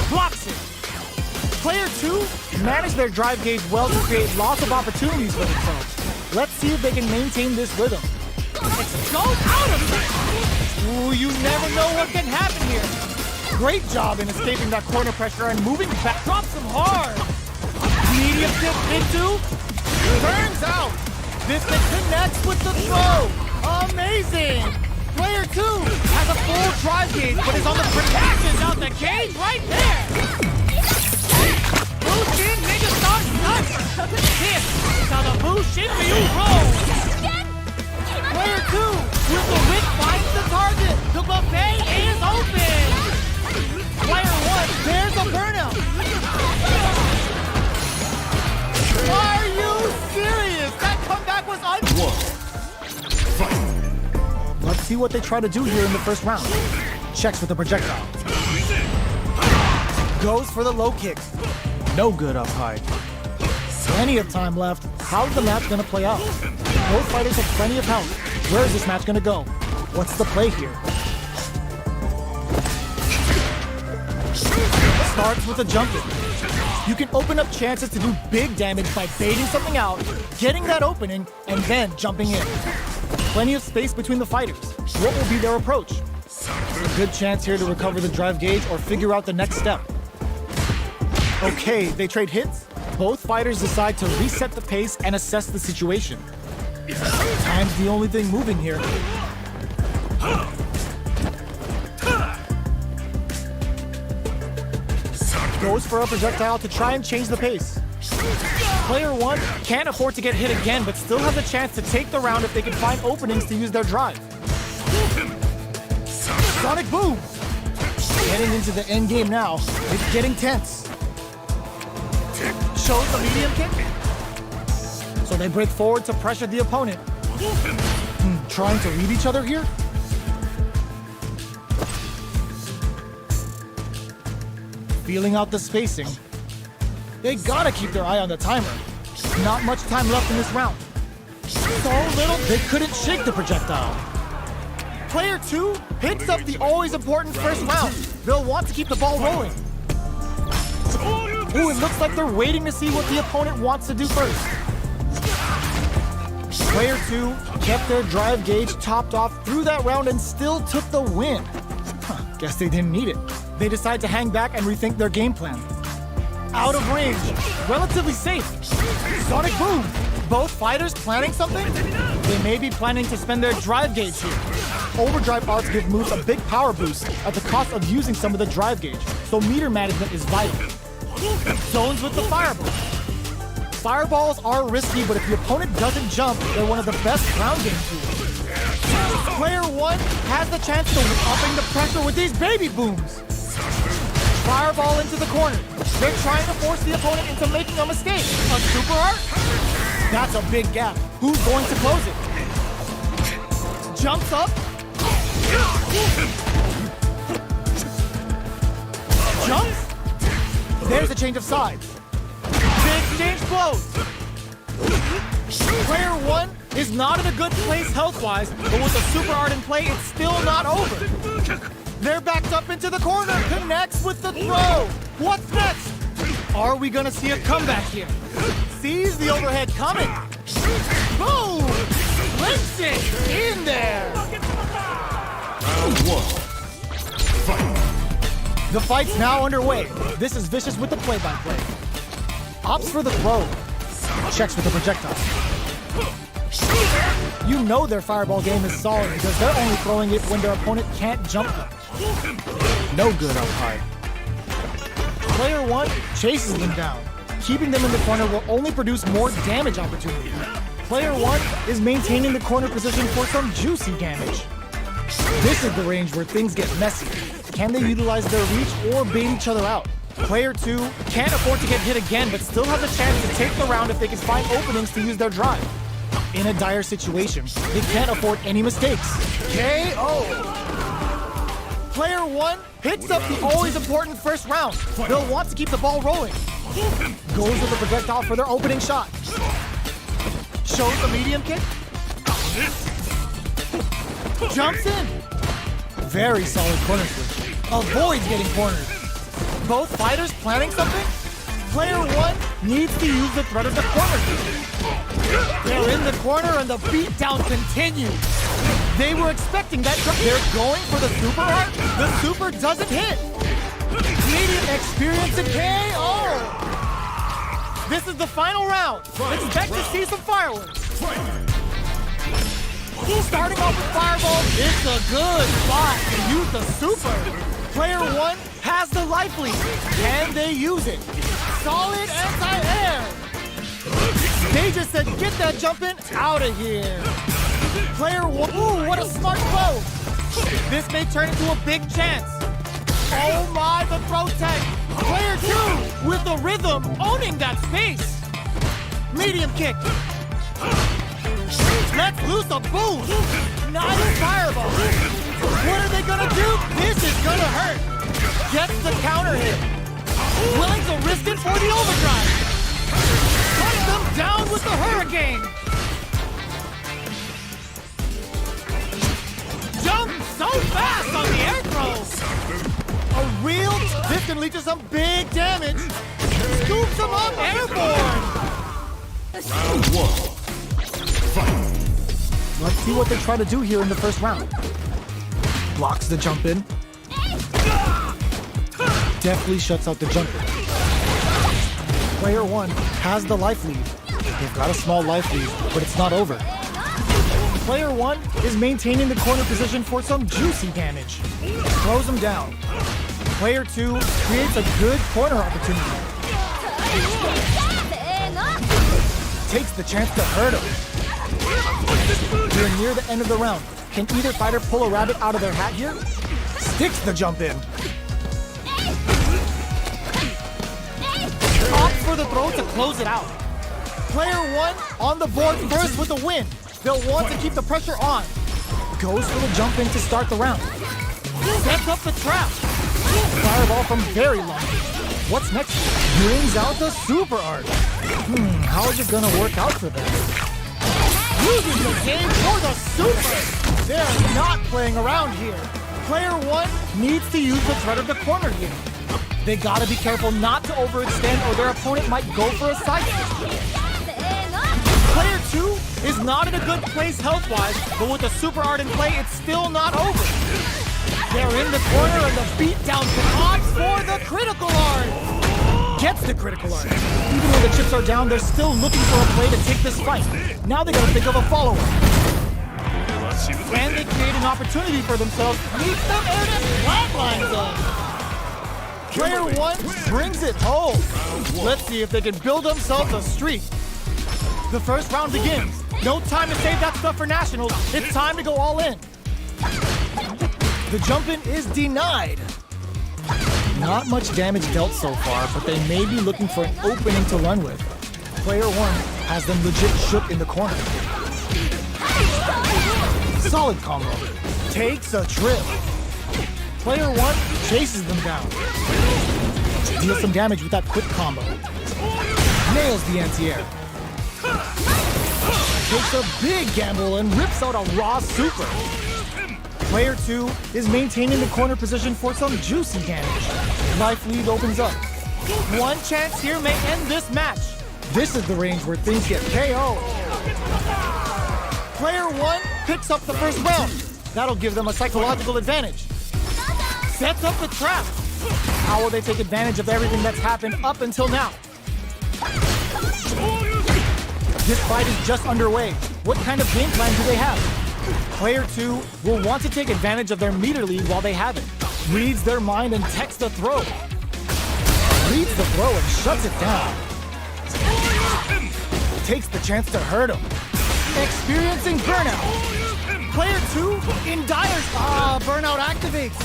Blocks it. Player 2 managed their drive gauge well to create lots of opportunities for themselves. Let's see if they can maintain this rhythm. It goes out of it. Ooh, you never know what can happen here. Great job in escaping that corner pressure and moving back. Drops him hard. Medium dip into. Turns out. This one connects with the throw. Amazing. Player 2 has a full drive gauge, but is on the Passes out the cage right there. Bushin Ninja Star Sniper. This is how the Bushin Ryu rolls. Player 2 with the whip finds the target. The buffet is open. Player 1, there's a burnout. Are you serious? That comeback was Let's see what they try to do here in the first round. Checks with the projectile. Goes for the low kick. No good up high. Plenty of time left. How's the match gonna play out? Both fighters have plenty of health. Where is this match gonna go? What's the play here? Starts with a jump in. You can open up chances to do big damage by baiting something out, getting that opening, and then jumping in. Plenty of space between the fighters. What will be their approach? A good chance here to recover the drive gauge or figure out the next step. Okay, they trade hits. Both fighters decide to reset the pace and assess the situation. Time's the only thing moving here. Goes for a projectile to try and change the pace. Player 1 can't afford to get hit again, but still has a chance to take the round if they can find openings to use their drive. Sonic Boom! Getting into the end game now. It's getting tense. Shows the medium kick. So they break forward to pressure the opponent. Trying to read each other here? Feeling out the spacing. They gotta keep their eye on the timer. Not much time left in this round. So little, they couldn't shake the projectile. Player 2 picks up the always important first round. They'll want to keep the ball rolling. Ooh, it looks like they're waiting to see what the opponent wants to do first. Player 2 kept their drive gauge topped off through that round and still took the win. Guess they didn't need it. They decide to hang back and rethink their game plan. Out of range, relatively safe. Sonic Boom! Both fighters planning something? They may be planning to spend their drive gauge here. Overdrive arts give moves a big power boost at the cost of using some of the drive gauge, so meter management is vital. Zones with the fireball. Fireballs are risky, but if the opponent doesn't jump, they're one of the best ground game tools. Player 1 has the chance to upping the pressure with these baby booms. Fireball into the corner. They're trying to force the opponent into making a mistake. A super art? That's a big gap. Who's going to close it? Jumps up. Jumps. There's a change of sides. Big exchange blows. Player 1 is not in a good place health-wise, but with a super art in play, it's still not over. They're backed up into the corner. Connects with the throw. What's next? Are we gonna see a comeback here? Sees the overhead coming. Boom! Flips it in there. Round 1. Fight. The fight's now underway. This is Vicious with the play-by-play. Opts for the throw. Checks with the projectile. You know their fireball game is solid because they're only throwing it when their opponent can't jump them. No good up high. Player 1 chases them down. Keeping them in the corner will only produce more damage opportunity. Player 1 is maintaining the corner position for some juicy damage. This is the range where things get messy. Can they utilize their reach or bait each other out? Player 2 can't afford to get hit again, but still has a chance to take the round if they can find openings to use their drive. In a dire situation, they can't afford any mistakes. KO! Player 1 picks up the always important first round. They'll want to keep the ball rolling. Goes with the projectile for their opening shot. Shows the medium kick. Jumps in. Very solid corner switch. Avoids getting cornered. Both fighters planning something? Player 1 needs to use the threat of the corner. They're in the corner and the beatdown continues. They were expecting that. They're going for the super hard. The super doesn't hit. Medium experience a KO. This is the final round. Expect to see some fireworks. Starting off with fireball, it's a good spot to use the super. Player 1 has the life lead. Can they use it? Solid anti-air. They just said, get that jumping out of here. Player 1, ooh, what a smart throw. This may turn into a big chance. Oh my, the throw tag. Player 2 with the rhythm, owning that space. Medium kick. Let's loose a boost. Nice fireball. What are they gonna do? This is gonna hurt. Gets the counter hit. Willing to risk it for the overdrive. Puts them down with the hurricane. Jump so fast on the air throw. A real, this can lead to some big damage. Scoops him up airborne. Round 1. Fight. Let's see what they try to do here in the first round. Blocks the jump in. Definitely shuts out the jump in. Player 1 has the life lead. They've got a small life lead, but it's not over. Player 1 is maintaining the corner position for some juicy damage. Throws him down. Player 2 creates a good corner opportunity. Takes the chance to hurt him. We're near the end of the round. Can either fighter pull a rabbit out of their hat here? Sticks the jump in. Opts for the throw to close it out. Player 1 on the board first with the win. They'll want to keep the pressure on. Goes for the jump in to start the round. Sets up the trap. Fireball from very long. What's next? Brings out the super art. How is it gonna work out for them? Losing the game for the super. They're not playing around here. Player 1 needs to use the threat of the corner here. They gotta be careful not to overextend or their opponent might go for a side switch. Player 2 is not in a good place health-wise, but with the super art in play, it's still not over. They're in the corner and the beatdown opts for the critical art. Gets the critical art. Even though the chips are down, they're still looking for a play to take this fight. Now they gotta think of a follow-up. Can they create an opportunity for themselves? Meet them and it flatlines them. Player 1 brings it home. Let's see if they can build themselves a streak. The first round begins. No time to save that stuff for nationals. It's time to go all in. The jump-in is denied. Not much damage dealt so far, but they may be looking for an opening to run with. Player 1 has them legit shook in the corner. Solid combo. Takes a trip. Player 1 chases them down. Deals some damage with that quick combo. Nails the anti-air. Takes a big gamble and rips out a raw super. Player 2 is maintaining the corner position for some juicy damage. Life lead opens up. One chance here may end this match. This is the range where things get KO. Player 1 picks up the first round. That'll give them a psychological advantage. Sets up the trap. How will they take advantage of everything that's happened up until now? This fight is just underway. What kind of game plan do they have? Player 2 will want to take advantage of their meter lead while they have it. Reads their mind and texts the throw. Reads the throw and shuts it down. Takes the chance to hurt him. Experiencing burnout. Player 2 in dire... burnout activates.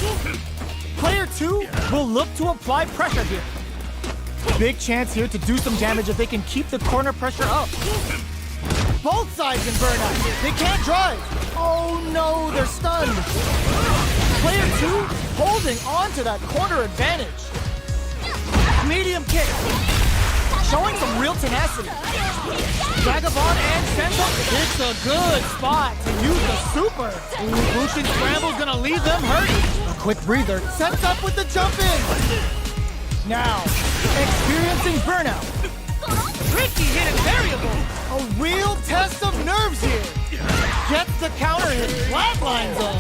Player 2 will look to apply pressure here. Big chance here to do some damage if they can keep the corner pressure up. Both sides in burnout. They can't drive. Oh no, they're stunned. Player 2 holding on to that corner advantage. Medium kick. Showing some real tenacity. Vagabond and Senzo. It's a good spot to use the super. Lucian Scramble's gonna leave them hurting. A quick breather. Sets up with the jump in. Now, experiencing burnout. Tricky hidden variable. A real test of nerves here. Gets the counter hit. Flatlines them.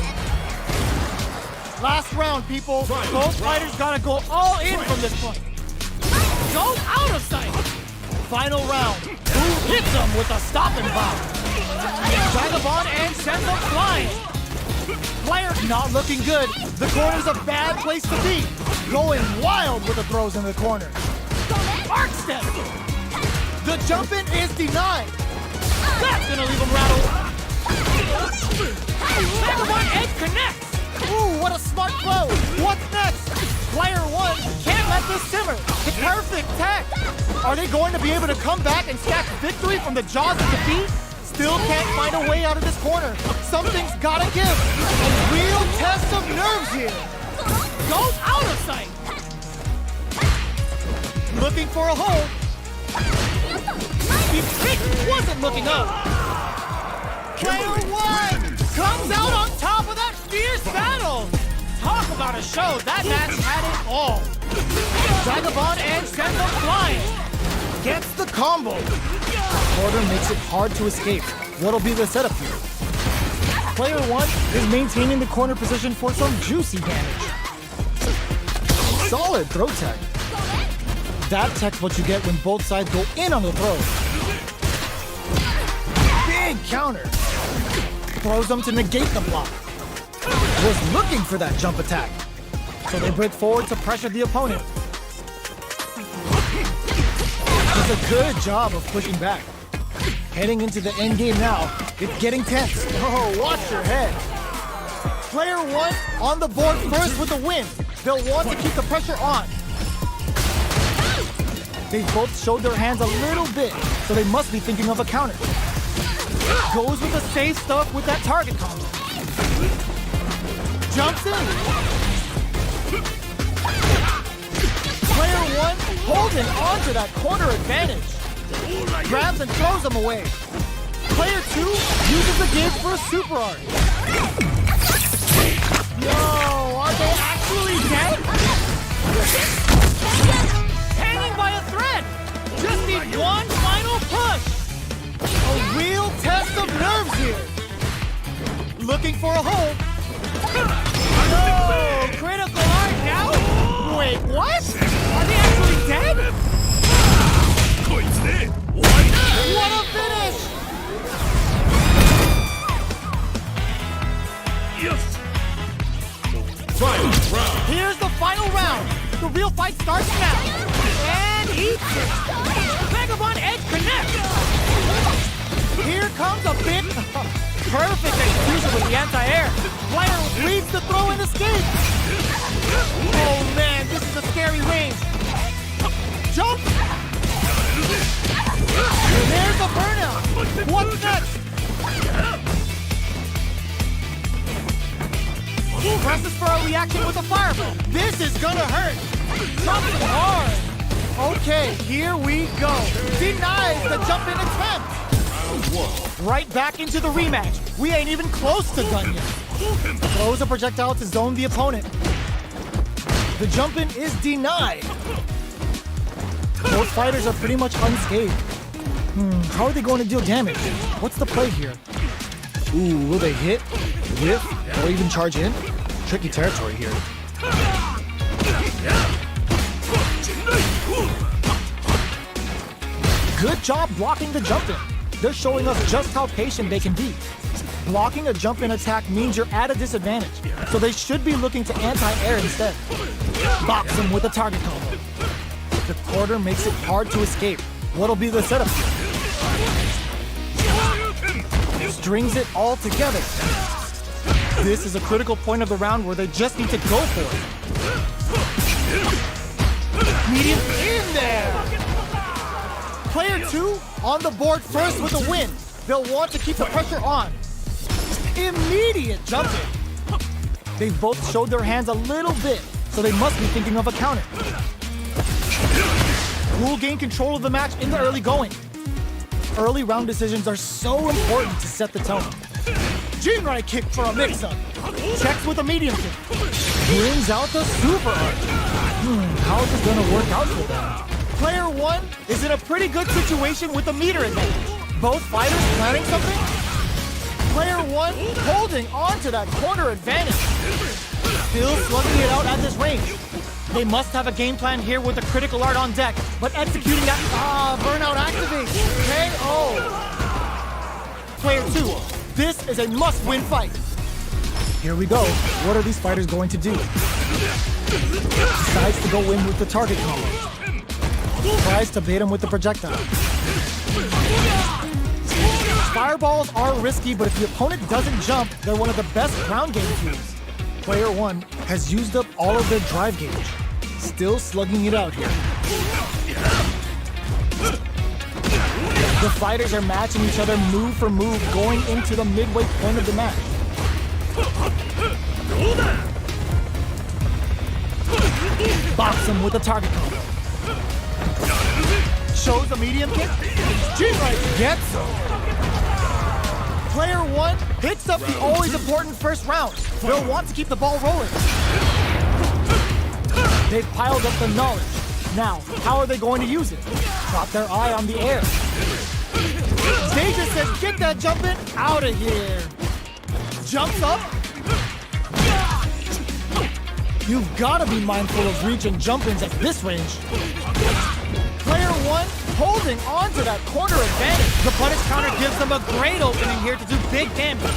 Last round, people. Both fighters gotta go all in from this point. Go out of sight. Final round. Who hits them with a stopping bomb? Vagabond and Senzo flying. Player not looking good. The corner's a bad place to be. Going wild with the throws in the corner. Arc step. The jump in is denied. That's gonna leave him rattled. Vagabond edge connects. Ooh, what a smart throw. What's next? Player 1 can't let this simmer. The perfect tech. Are they going to be able to come back and stack victory from the jaws of defeat? Still can't find a way out of this corner. Something's gotta give. A real test of nerves here. Goes out of sight. Looking for a hole. The trick wasn't looking up. Player 1 comes out on top of that fierce battle. Talk about a show. That match had it all. Vagabond and Senzo flying. Gets the combo. Corner makes it hard to escape. What'll be the setup here? Player 1 is maintaining the corner position for some juicy damage. Solid throw tech. That tech's what you get when both sides go in on the throw. Big counter. Throws them to negate the block. Was looking for that jump attack. So they break forward to pressure the opponent. Does a good job of pushing back. Heading into the end game now. It's getting tense. Oh, watch your head. Player 1 on the board first with the win. They'll want to keep the pressure on. They both showed their hands a little bit, so they must be thinking of a counter. Goes with the safe stuff with that target combo. Jumps in. Player 1 holding on to that corner advantage. Grabs and throws them away. Player 2 uses the gauge for a super art. Yo, are they actually dead? Hanging by a thread. Just need one final push. A real test of nerves here. Looking for a hole. No! Critical art now? Wait, what? Are they actually dead? What a finish! Yes. Final round. Here's the final round. The real fight starts now. And eats it. Vagabond edge connects. Here comes a big... Perfect execution with the anti-air. Player leads the throw and escape. Oh man, this is a scary range. Jump! There's a burnout. What's next? Presses for a reaction with a fireball. This is gonna hurt. Jumping hard. Okay, here we go. Denies the jump in attempt. Right back into the rematch. We ain't even close to done yet. Throws a projectile to zone the opponent. The jump in is denied. Both fighters are pretty much unscathed. How are they going to deal damage? What's the play here? Ooh, will they hit, whiff, or even charge in? Tricky territory here. Good job blocking the jump in. They're showing us just how patient they can be. Blocking a jump in attack means you're at a disadvantage, so they should be looking to anti-air instead. Box them with a target combo. The quarter makes it hard to escape. What'll be the setup here? Strings it all together. This is a critical point of the round where they just need to go for it. Medium in there. Player 2 on the board first with a win. They'll want to keep the pressure on. Immediate jumping. They've both showed their hands a little bit, so they must be thinking of a counter. Who will gain control of the match in the early going? Early round decisions are so important to set the tone. Juri kick for a mix-up. Checks with a medium kick. Brings out the super arch. How is this gonna work out for them? Player 1 is in a pretty good situation with the meter advantage. Both fighters planning something? Player 1 holding on to that corner advantage. Still slugging it out at this range. They must have a game plan here with the critical art on deck, but executing that burnout activates. KO. Player 2, this is a must-win fight. Here we go. What are these fighters going to do? Decides to go in with the target combo. Tries to bait him with the projectile. Fireballs are risky, but if the opponent doesn't jump, they're one of the best ground game tools. Player 1 has used up all of their drive gauge. Still slugging it out here. The fighters are matching each other move for move going into the midway point of the match. Box him with a target combo. Shows a medium kick. Juri gets him. Player 1 hits up the always important first round. They'll want to keep the ball rolling. They've piled up the knowledge. Now, how are they going to use it? Got their eye on the air. Deja says, get that jumping out of here. Jumps up. You've got to be mindful of reach and jump-ins at this range. Player 1 holding on to that corner advantage. The punish counter gives them a great opening here to do big damage.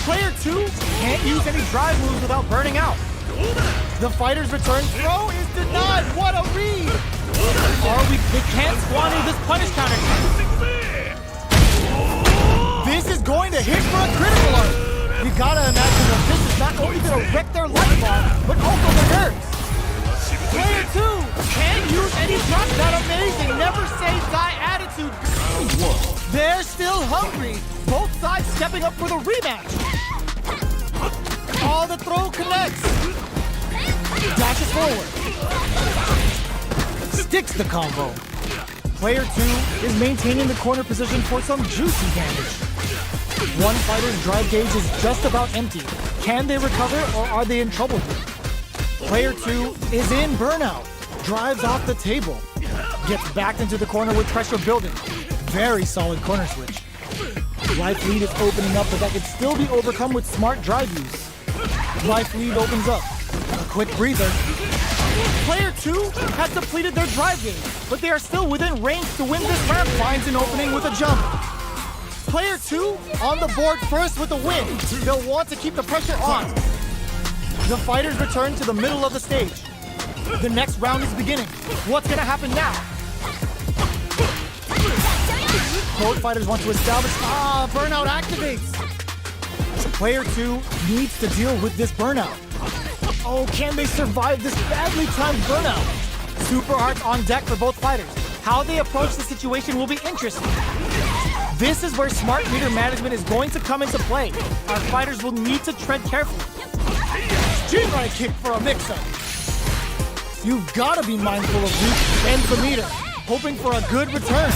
Player 2 can't use any drive moves without burning out. The fighter's return throw is denied. What a read! They can't squander this punish counter. This is going to hit for a critical art. You gotta imagine that this is not only gonna wreck their life bar, but also their nerves. Player 2 can't use any drop. That amazing never say die attitude. They're still hungry. Both sides stepping up for the rematch. All the throw connects. Dashes forward. Sticks the combo. Player 2 is maintaining the corner position for some juicy damage. One fighter's drive gauge is just about empty. Can they recover or are they in trouble here? Player 2 is in burnout. Drives off the table. Gets backed into the corner with pressure building. Very solid corner switch. Life lead is opening up, but that can still be overcome with smart drive use. Life lead opens up. A quick breather. Player 2 has depleted their drive gauge, but they are still within range to win this round. Finds an opening with a jump. Player 2 on the board first with a win. They'll want to keep the pressure on. The fighters return to the middle of the stage. The next round is beginning. What's gonna happen now? Both fighters want to establish. Burnout activates. Player 2 needs to deal with this burnout. Oh, can they survive this badly timed burnout? Super art on deck for both fighters. How they approach the situation will be interesting. This is where smart meter management is going to come into play. Our fighters will need to tread carefully. Juri kick for a mix-up. You've got to be mindful of reach and the meter, hoping for a good return.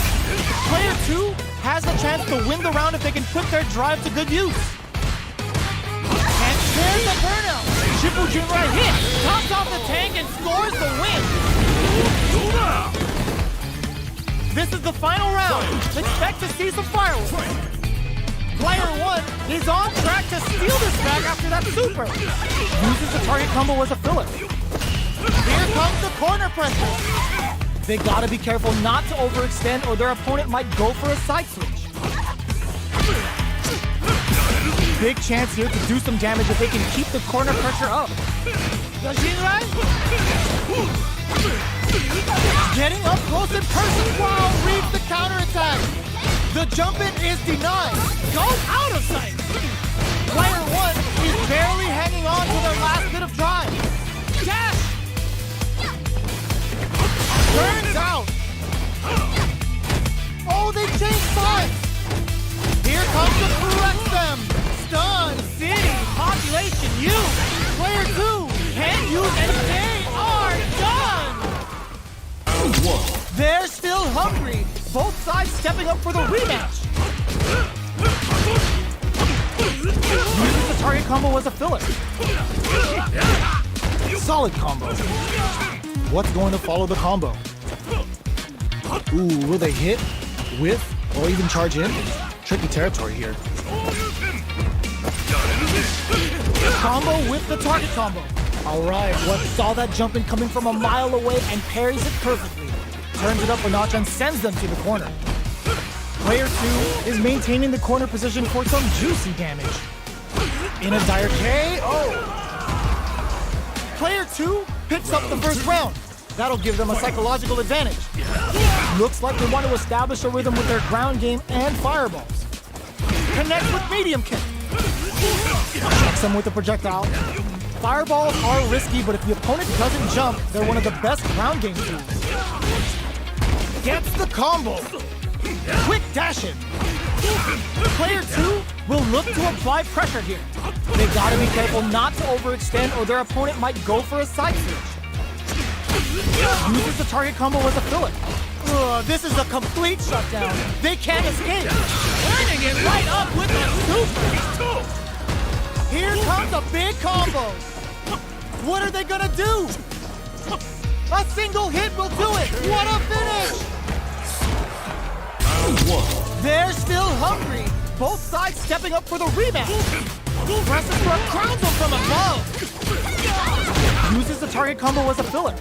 Player 2 has a chance to win the round if they can put their drive to good use. And there's the burnout. Juri hit, tops off the tank and scores the win. This is the final round. Expect to see some fireworks. Player 1 is on track to steal this back after that super. Uses the target combo as a filler. Here comes the corner pressure. They gotta be careful not to overextend or their opponent might go for a side switch. Big chance here to do some damage if they can keep the corner pressure up. Getting up close and personal. Wow, reads the counterattack. The jump-in is denied. Go out of sight. Player 1 is barely hanging on to their last bit of drive. Dash! is out. Oh, they changed sides. Here comes to correct them. Stun. City, population, you. Player 2. Can't use and they are done. Round 1. They're still hungry. Both sides stepping up for the rematch. Uses the target combo as a filler. Solid combo. What's going to follow the combo? Ooh, will they hit, whiff, or even charge in? Tricky territory here. Combo with the target combo. All right, what saw that jump in coming from a mile away and parries it perfectly. Turns it up a notch and sends them to the corner. Player 2 is maintaining the corner position for some juicy damage. In a dire KO. Player 2 picks up the first round. That'll give them a psychological advantage. Looks like they want to establish a rhythm with their ground game and fireballs. Connects with medium kick. Checks them with a projectile. Fireballs are risky, but if the opponent doesn't jump, they're one of the best ground game tools. Gets the combo. Quick dash in. Player 2 will look to apply pressure here. They gotta be careful not to overextend or their opponent might go for a side switch. Uses the target combo as a filler. This is a complete shutdown. They can't escape. Turning it right up with a super. Here comes a big combo. What are they gonna do? A single hit will do it. What a finish! Round 1. They're still hungry. Both sides stepping up for the rematch. Presses for a crowns them from above. Uses the target combo as a filler.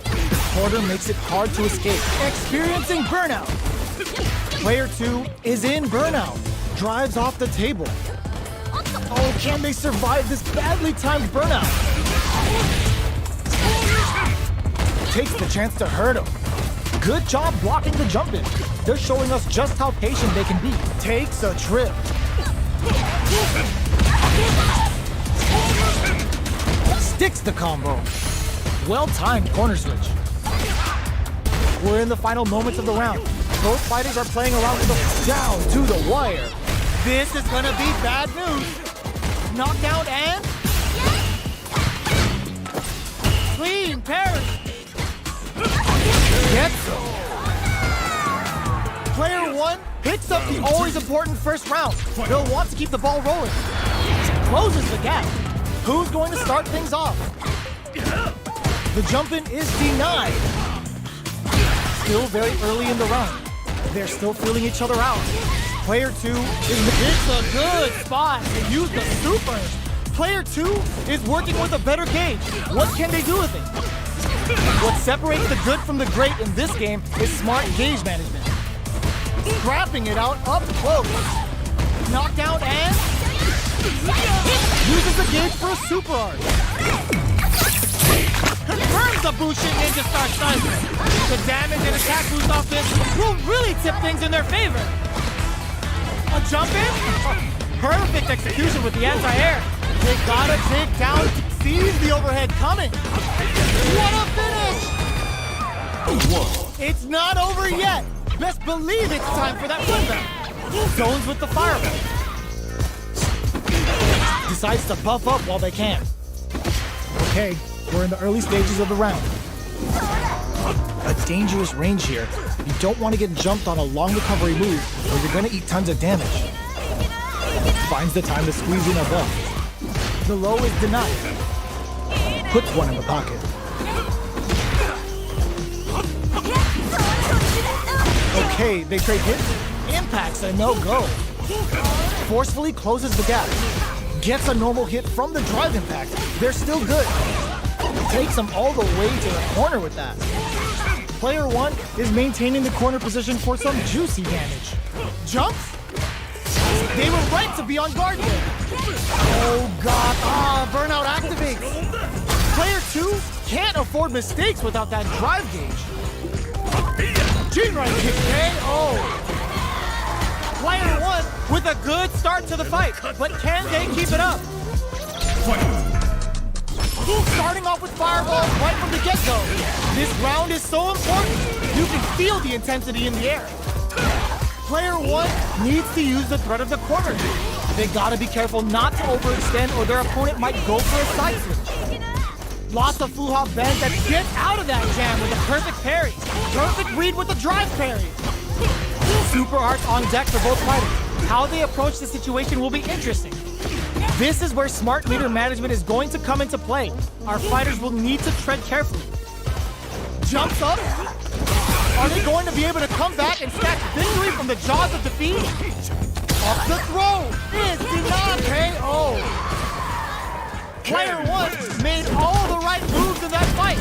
Quarter makes it hard to escape. Experiencing burnout. Player 2 is in burnout. Drives off the table. Oh, can they survive this badly timed burnout? Takes the chance to hurt him. Good job blocking the jump in. They're showing us just how patient they can be. Takes a trip. Sticks the combo. Well-timed corner switch. We're in the final moments of the round. Both fighters are playing around with the down to the wire. This is gonna be bad news. Knockdown and clean parry. Gets him. Player 1 picks up the always important first round. They'll want to keep the ball rolling. Closes the gap. Who's going to start things off? The jump-in is denied. Still very early in the round. They're still feeling each other out. Player 2 is... It's a good spot to use the super. Player 2 is working with a better gauge. What can they do with it? What separates the good from the great in this game is smart gauge management. Scrapping it out up close. Knockdown and... Uses the gauge for a super art. Confirms the Bushin Ninja Star Stun. The damage and attack boost off this will really tip things in their favor. A jump in? Perfect execution with the anti-air. They gotta dig down to seize the overhead coming. What a finish! It's not over yet. Best believe it's time for that comeback. Zones with the fireball. Decides to buff up while they can. Okay, we're in the early stages of the round. A dangerous range here. You don't want to get jumped on a long recovery move or you're gonna eat tons of damage. Finds the time to squeeze in a buff. The low is denied. Puts one in the pocket. Okay, they trade hits. Impacts a no-go. Forcefully closes the gap. Gets a normal hit from the drive impact. They're still good. Takes them all the way to the corner with that. Player 1 is maintaining the corner position for some juicy damage. Jumps? They were right to be on guard there. Oh god, burnout activates. Player 2 can't afford mistakes without that drive gauge. G-right kick KO. Player 1 with a good start to the fight, but can they keep it up? Starting off with fireballs right from the get-go. This round is so important, you can feel the intensity in the air. Player 1 needs to use the threat of the corner. They gotta be careful not to overextend or their opponent might go for a side switch. Lots of foo-hop bends that get out of that jam with a perfect parry. Perfect read with the drive parry. Super arts on deck for both fighters. How they approach the situation will be interesting. This is where smart meter management is going to come into play. Our fighters will need to tread carefully. Jumps up. Are they going to be able to come back and snatch victory from the jaws of defeat? Up the throw is denied KO. Player 1 made all the right moves in that fight.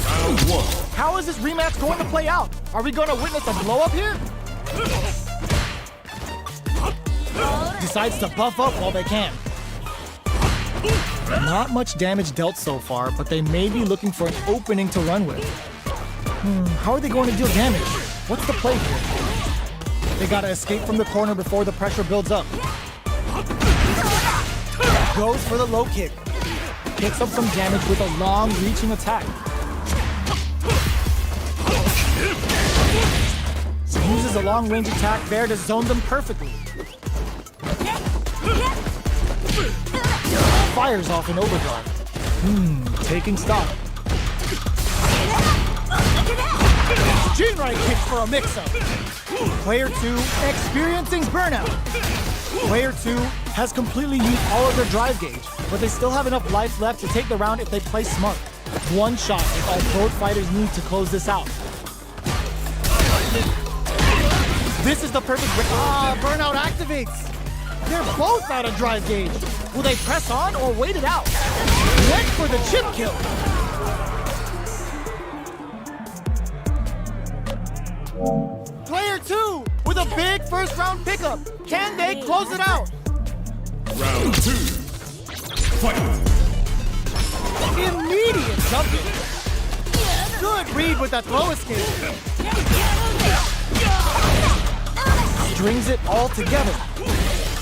Round 1. How is this rematch going to play out? Are we going to witness a blow up here? Decides to buff up while they can. Not much damage dealt so far, but they may be looking for an opening to run with. How are they going to deal damage? What's the play here? They gotta escape from the corner before the pressure builds up. Goes for the low kick. Picks up some damage with a long reaching attack. Uses a long range attack there to zone them perfectly. Fires off in overdrive. Taking stock. Jinrai kicks for a mix-up. Player 2 experiencing burnout. Player 2 has completely used all of their drive gauge, but they still have enough life left to take the round if they play smart. One shot is all both fighters need to close this out. This is the perfect burnout activates. They're both out of drive gauge. Will they press on or wait it out? Went for the chip kill. Player 2 with a big first round pickup. Can they close it out? Round 2. Fight. Immediate jumping. Good read with that throw escape. Strings it all together.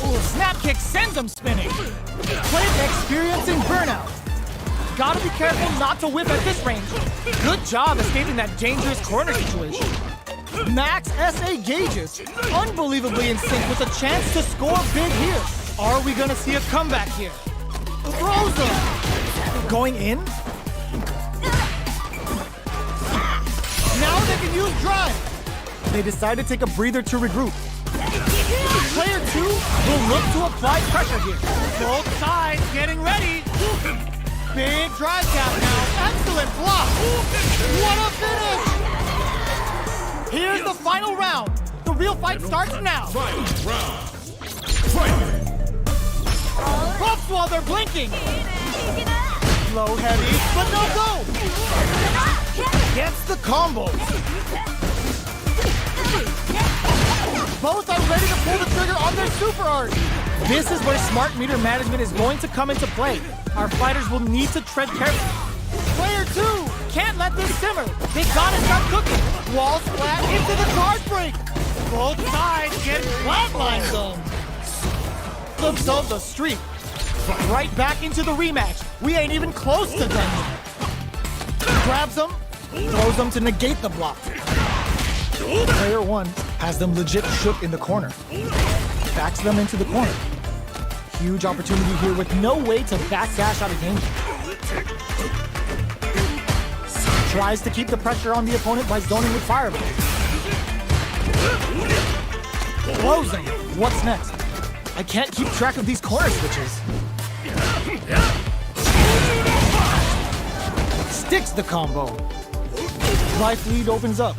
Ooh, snap kick sends him spinning. Player experiencing burnout. Gotta be careful not to whip at this range. Good job escaping that dangerous corner situation. Max SA gauges. Unbelievably in sync with a chance to score big here. Are we gonna see a comeback here? Throws him. Going in? Now they can use drive. They decide to take a breather to regroup. Player 2 will look to apply pressure here. Both sides getting ready. Big drive tap now. Excellent block. What a finish. Here's the final round. The real fight starts now. Fight round. Fight. Buffs while they're blinking. Low heavy, but no go. Gets the combos. Both are ready to pull the trigger on their super art. This is where smart meter management is going to come into play. Our fighters will need to tread carefully. Player 2 can't let this simmer. They gotta start cooking. Wall splat into the card break. Both sides getting flatlined them. Themselves a streak. Right back into the rematch. We ain't even close to done. Grabs them, throws them to negate the block. Player 1 has them legit shook in the corner. Backs them into the corner. Huge opportunity here with no way to backdash out of danger. Tries to keep the pressure on the opponent by zoning with fireballs. Closing. What's next? I can't keep track of these corner switches. Sticks the combo. Life lead opens up.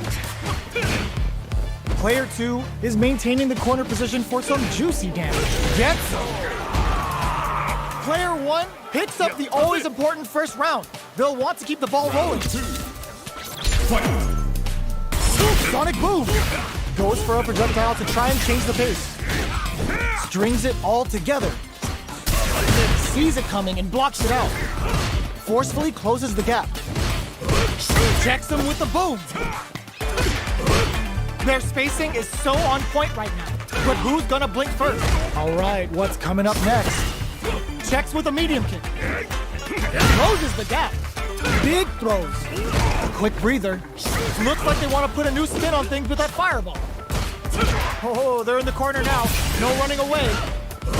Player 2 is maintaining the corner position for some juicy damage. Gets some. Player 1 picks up the always important first round. They'll want to keep the ball rolling. Fight. Sonic boom. Goes for a projectile to try and change the pace. Strings it all together. Sees it coming and blocks it out. Forcefully closes the gap. Checks him with the boom. Their spacing is so on point right now. But who's gonna blink first? All right, what's coming up next? Checks with a medium kick. Closes the gap. Big throws. Quick breather. Looks like they want to put a new spin on things with that fireball. Oh, they're in the corner now. No running away.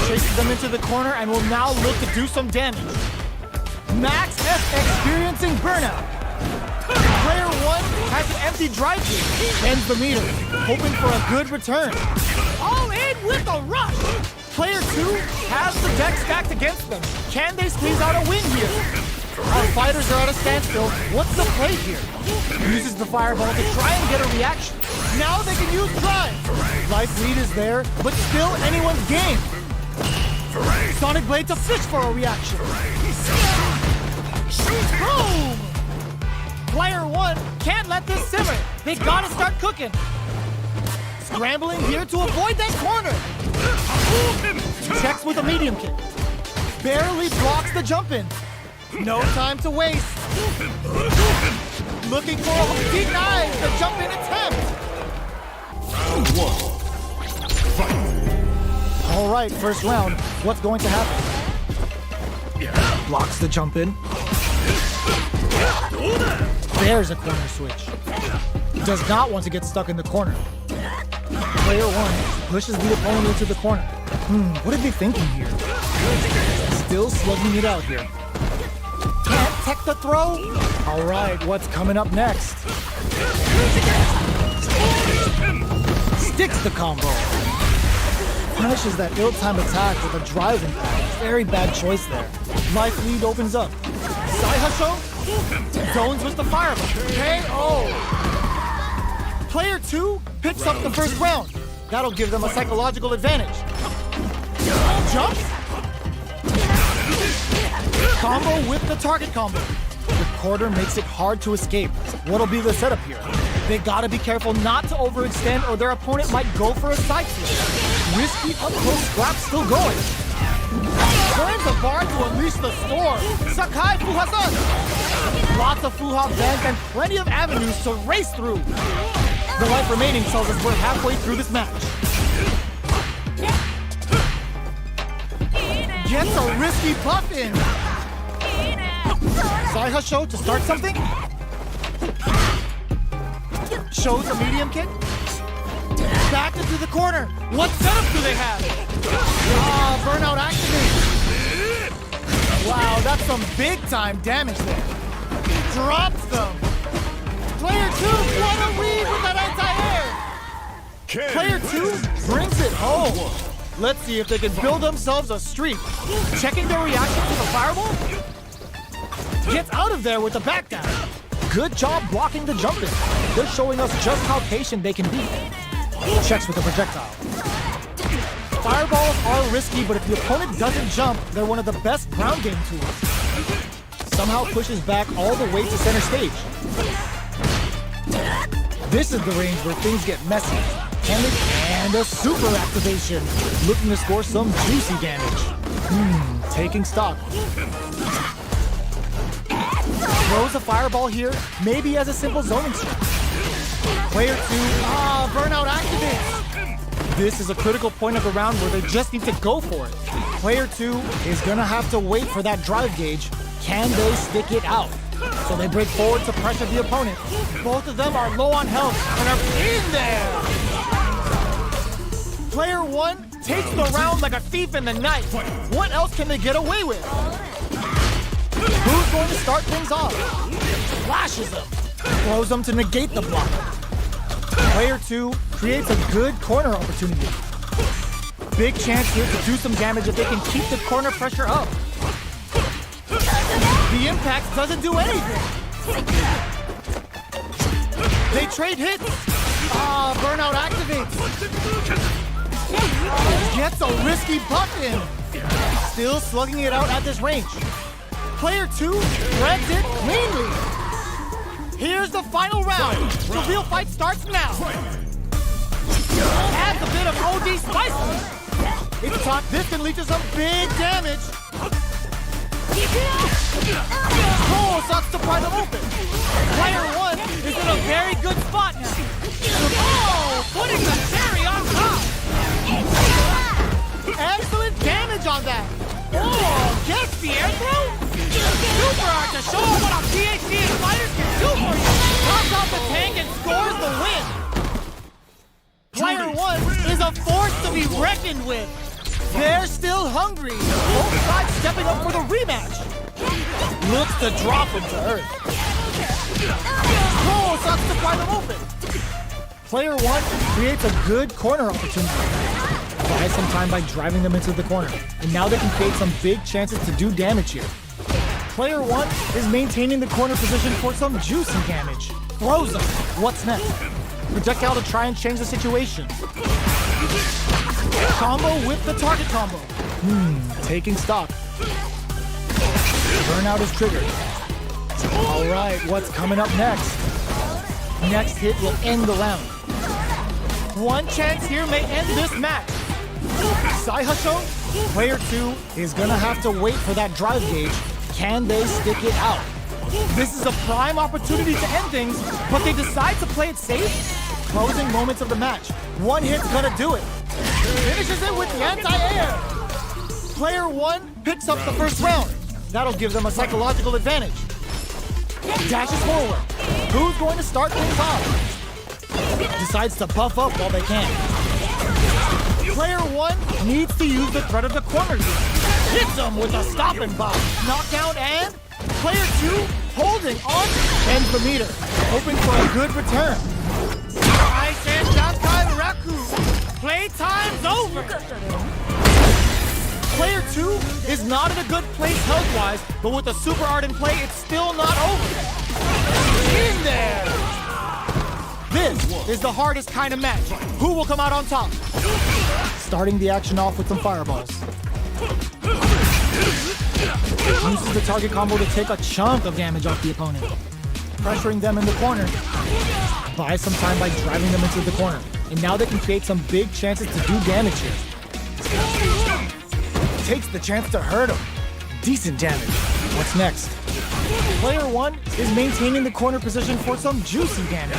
Chases them into the corner and will now look to do some damage. Max F experiencing burnout. Player 1 has an empty drive through. Ends the meter, hoping for a good return. All in with a rush. Player 2 has the deck stacked against them. Can they squeeze out a win here? Our fighters are at a standstill. What's the play here? Uses the fireball to try and get a reaction. Now they can use drive. Life lead is there, but still anyone's game. Sonic Blade to fish for a reaction. Boom! Player 1 can't let this simmer. They gotta start cooking. Scrambling here to avoid that corner. Checks with a medium kick. Barely blocks the jump in. No time to waste. Looking for a denies the jump in attempt. Round 1. Fight. All right, first round. What's going to happen? Blocks the jump in. There's a corner switch. Does not want to get stuck in the corner. Player 1 pushes the opponent into the corner. What are they thinking here? Still slugging it out here. Can't tech the throw? All right, what's coming up next? Sticks the combo. Punishes that ill-timed attack with a drive impact. Very bad choice there. Life lead opens up. Side hustle? Zones with the fireball. KO! Player 2 picks up the first round. That'll give them a psychological advantage. Jumps? Combo with the target combo. The quarter makes it hard to escape. What'll be the setup here? They gotta be careful not to overextend or their opponent might go for a side switch. Risky up-close scrap still going. Turns the bar to unleash the storm. Sakai Fuhasan. Lots of Fuha bands and plenty of avenues to race through. The life remaining tells us we're halfway through this match. Gets a risky buff in. Side hustle to start something. Shows a medium kick. Back into the corner. What setup do they have? Burnout activated. Wow, that's some big time damage there. Drops them. Player 2, what a read with that anti-air. Player 2 brings it home. Let's see if they can build themselves a streak. Checking their reaction to the fireball. Gets out of there with the back down. Good job blocking the jump in. They're showing us just how patient they can be. Checks with the projectile. Fireballs are risky, but if the opponent doesn't jump, they're one of the best ground game tools. Somehow pushes back all the way to center stage. This is the range where things get messy. And a super activation. Looking to score some juicy damage. Taking stock. Throws a fireball here, maybe as a simple zoning strat. Player 2, burnout activates. This is a critical point of the round where they just need to go for it. Player 2 is gonna have to wait for that drive gauge. Can they stick it out? So they break forward to pressure the opponent. Both of them are low on health and are in there. Player 1 takes the round like a thief in the night. What else can they get away with? Who's going to start things off? Flashes them. Throws them to negate the block. Player 2 creates a good corner opportunity. Big chance here to do some damage if they can keep the corner pressure up. The impact doesn't do anything. They trade hits. Burnout activates. Gets a risky buff in. Still slugging it out at this range. Player 2 threads it cleanly. Here's the final round. The real fight starts now. Adds a bit of OD spice. It's taught this can lead to some big damage. Cole sucks to pry them open. Player 1 is in a very good spot now. Putting the cherry on top. Excellent damage on that. super art to show what our PhD and fighters can do for you. Pops out the tank and scores the win. Player 1 is a force to be reckoned with. They're still hungry. Both sides stepping up for the rematch. Looks to drop him to earth. Cole starts to pry them open. Player 1 creates a good corner opportunity. Buys some time by driving them into the corner. And now they can create some big chances to do damage here. Player 1 is maintaining the corner position for some juicy damage. Throws them. What's next? Projectile to try and change the situation. Combo with the target combo. Taking stock. Burnout is triggered. All right, what's coming up next? Next hit will end the round. One chance here may end this match. Saihasho, player 2 is gonna have to wait for that drive gauge. Can they stick it out? This is a prime opportunity to end things, but they decide to play it safe. Closing moments of the match. One hit's gonna do it. Finishes it with the anti-air. Player 1 picks up the first round. That'll give them a psychological advantage. Dashes forward. Who's going to start things off? Decides to buff up while they can. Player 1 needs to use the threat of the corner here. Hits him with a stopping bomb. Knockdown and player 2 holding on ends the meter. Hoping for a good return. Ice and Shankai Raku. Playtime's over. Player 2 is not in a good place health-wise, but with the super art in play, it's still not over. In there! This is the hardest kind of match. Who will come out on top? Starting the action off with some fireballs. Uses the target combo to take a chunk of damage off the opponent. Pressuring them in the corner. Buys some time by driving them into the corner. And now they can create some big chances to do damage here. Takes the chance to hurt him. Decent damage. What's next? Player 1 is maintaining the corner position for some juicy damage.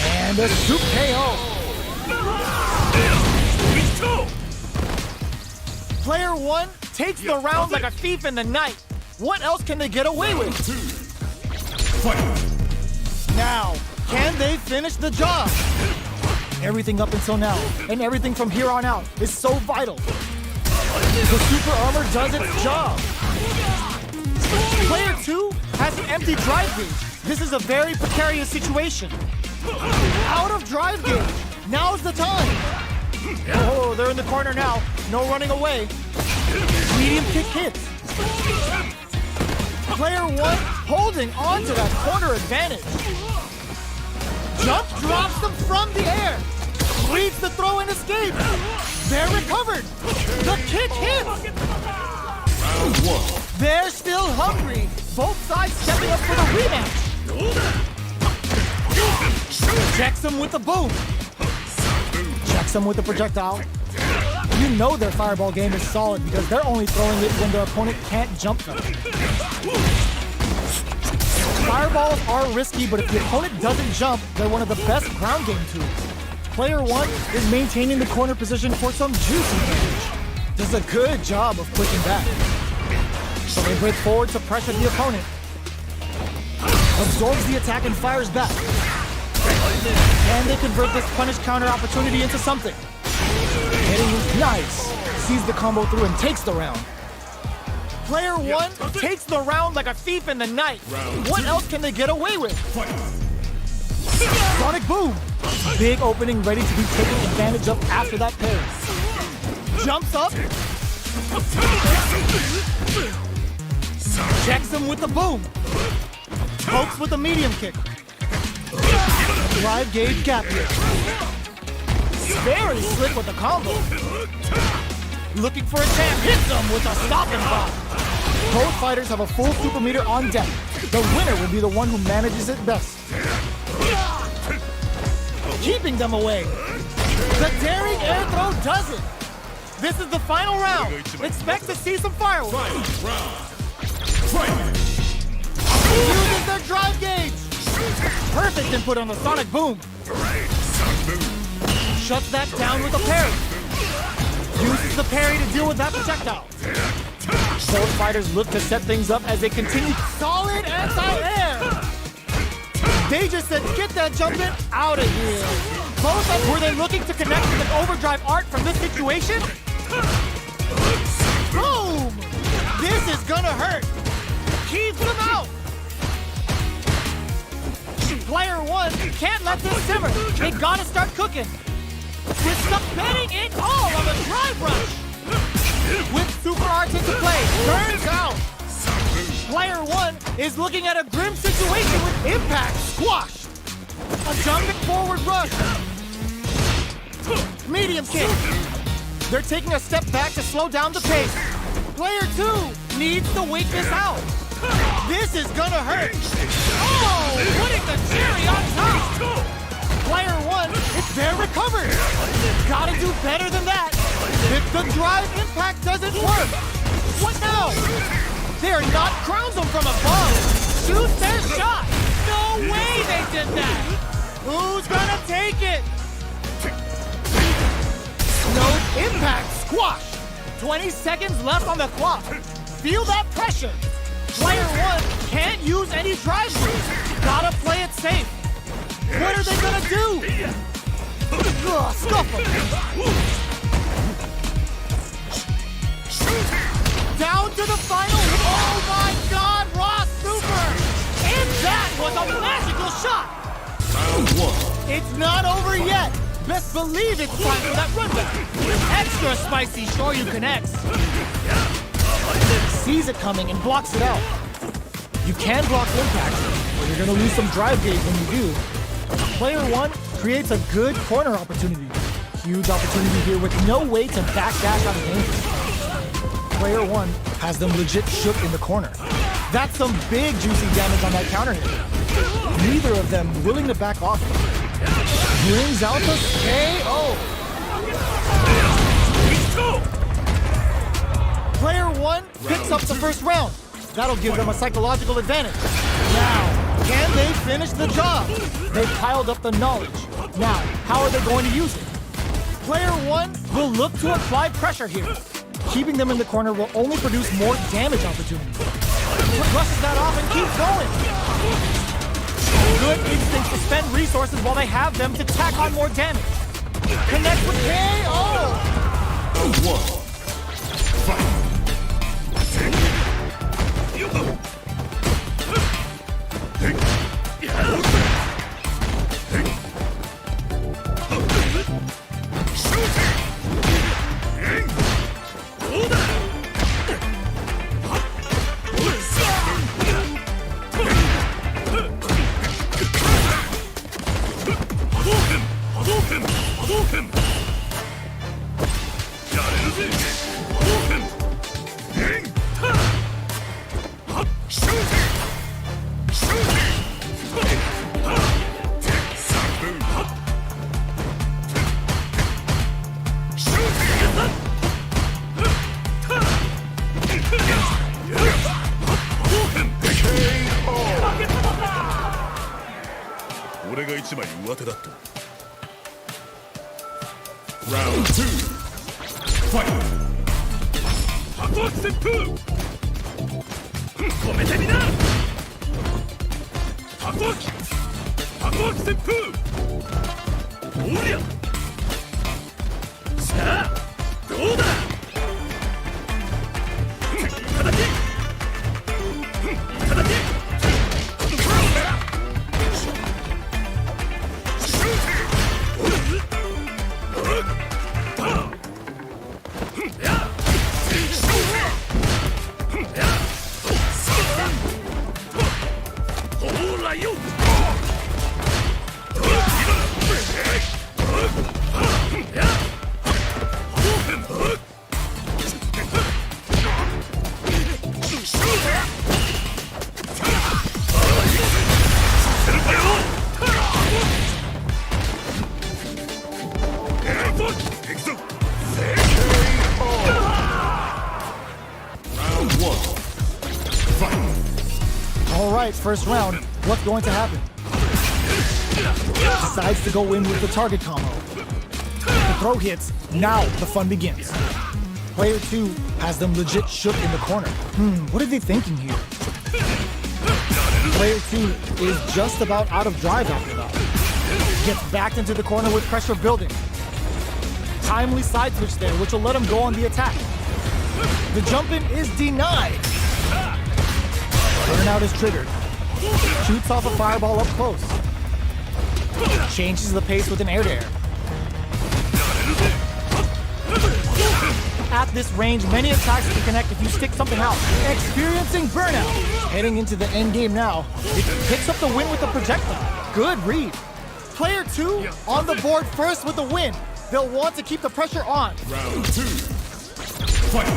And a soup KO. Player 1 takes the round like a thief in the night. What else can they get away with? Now, can they finish the job? Everything up until now, and everything from here on out, is so vital. The super armor does its job. Player 2 has an empty drive gauge. This is a very precarious situation. Out of drive gauge. Now's the time. Oh, they're in the corner now. No running away. Medium kick hits. Player 1 holding on to that corner advantage. Jump drops them from the air. Reads the throw and escape. They're recovered. The kick hits. Round 1. They're still hungry. Both sides stepping up for the rematch. Checks them with the boom. Checks them with the projectile. You know their fireball game is solid because they're only throwing it when their opponent can't jump them. Fireballs are risky, but if the opponent doesn't jump, they're one of the best ground game tools. Player 1 is maintaining the corner position for some juicy damage. Does a good job of pushing back. So they break forward to pressure the opponent. Absorbs the attack and fires back. And they convert this punish counter opportunity into something. Hitting nice. Sees the combo through and takes the round. Player 1 takes the round like a thief in the night. What else can they get away with? Sonic boom. Big opening ready to be taken advantage of after that parry. Jumps up. Checks him with the boom. Pokes with a medium kick. Drive gauge gap here. Very slick with the combo. Looking for a chance. Hits him with a stopping bomb. Both fighters have a full super meter on deck. The winner will be the one who manages it best. Keeping them away. The daring air throw does it. This is the final round. Expect to see some fireworks. Uses their drive gauge. Perfect input on the sonic boom. Shuts that down with a parry. Uses the parry to deal with that projectile. Both fighters look to set things up as they continue. Solid anti-air! They just said, get that jumping out of here. Were they looking to connect with an overdrive art from this situation? Boom! This is gonna hurt. Keep them out. Player 1 can't let this simmer. They gotta start cooking. With stuff betting it all on the drive rush. With super arts into play, turns out. Player 1 is looking at a grim situation with impact squashed. A jumping forward rush. Medium kick. They're taking a step back to slow down the pace. Player 2 needs to wait this out. This is gonna hurt. Oh, putting the cherry on top. Player 1, they're recovered. Gotta do better than that. If the drive impact doesn't work, what now? They're not crowns them from above. Shoot their shot. No way they did that. Who's gonna take it? No impact squash. 20 seconds left on the clock. Feel that pressure. Player 1 can't use any drive moves. Gotta play it safe. What are they gonna do? Ugh, scuff 'em. Down to the final. Oh my God, Raw Super! And that was a magical shot. Round 1. It's not over yet. Best believe it's time for that runback. Extra spicy Shoryuken X. Sees it coming and blocks it out. You can block impact, but you're gonna lose some drive gauge when you do. Player 1 creates a good corner opportunity. Huge opportunity here with no way to backdash out of danger. Player 1 has them legit shook in the corner. That's some big juicy damage on that counter hit. Neither of them willing to back off. Brings out the KO. Player 1 picks up the first round. That'll give them a psychological advantage. Now, can they finish the job? They've piled up the knowledge. Now, how are they going to use it? Player 1 will look to apply pressure here. Keeping them in the corner will only produce more damage opportunities. Brushes that off and keeps going. Good instinct to spend resources while they have them to tack on more damage. Connect with KO! Round 1. Fight. Round 2. Fight. 止めてみな。タコ旋風。おりゃ。さあ、どうだ。ただき。ただき。All right, first round. What's going to happen? Decides to go in with the target combo. The throw hits. Now the fun begins. Player 2 has them legit shook in the corner. What are they thinking here? Player 2 is just about out of drive after that. Gets backed into the corner with pressure building. Timely side switch there, which will let him go on the attack. The jump in is denied. Burnout is triggered. Shoots off a fireball up close. Changes the pace with an air-to-air. At this range, many attacks can connect if you stick something out. Experiencing burnout. Heading into the end game now. It picks up the win with the projectile. Good read. Player 2 on the board first with the win. They'll want to keep the pressure on. Round 2. Fight.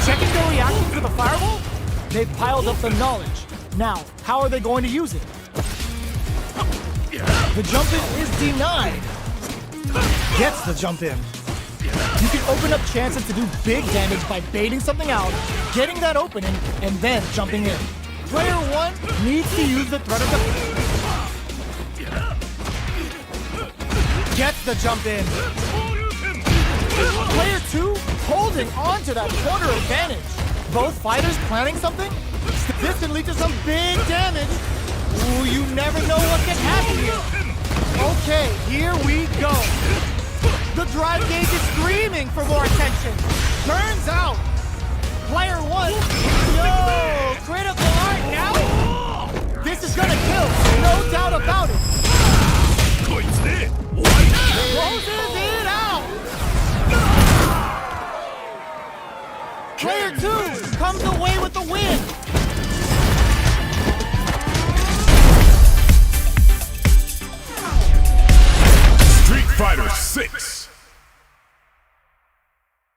Checking their reaction to the fireball? They've piled up the knowledge. Now, how are they going to use it? The jump in is denied. Gets the jump in. You can open up chances to do big damage by baiting something out, getting that opening, and then jumping in. Player 1 needs to use the threat of the... Gets the jump in. Player 2 holding on to that corner advantage. Both fighters planning something? This can lead to some big damage. Ooh, you never know what can happen here. Okay, here we go. The drive gauge is screaming for more attention. Turns out, player 1, yo, critical art now? This is gonna kill, no doubt about it. Closes it out. Player 2 comes away with the win. Street Fighter 6.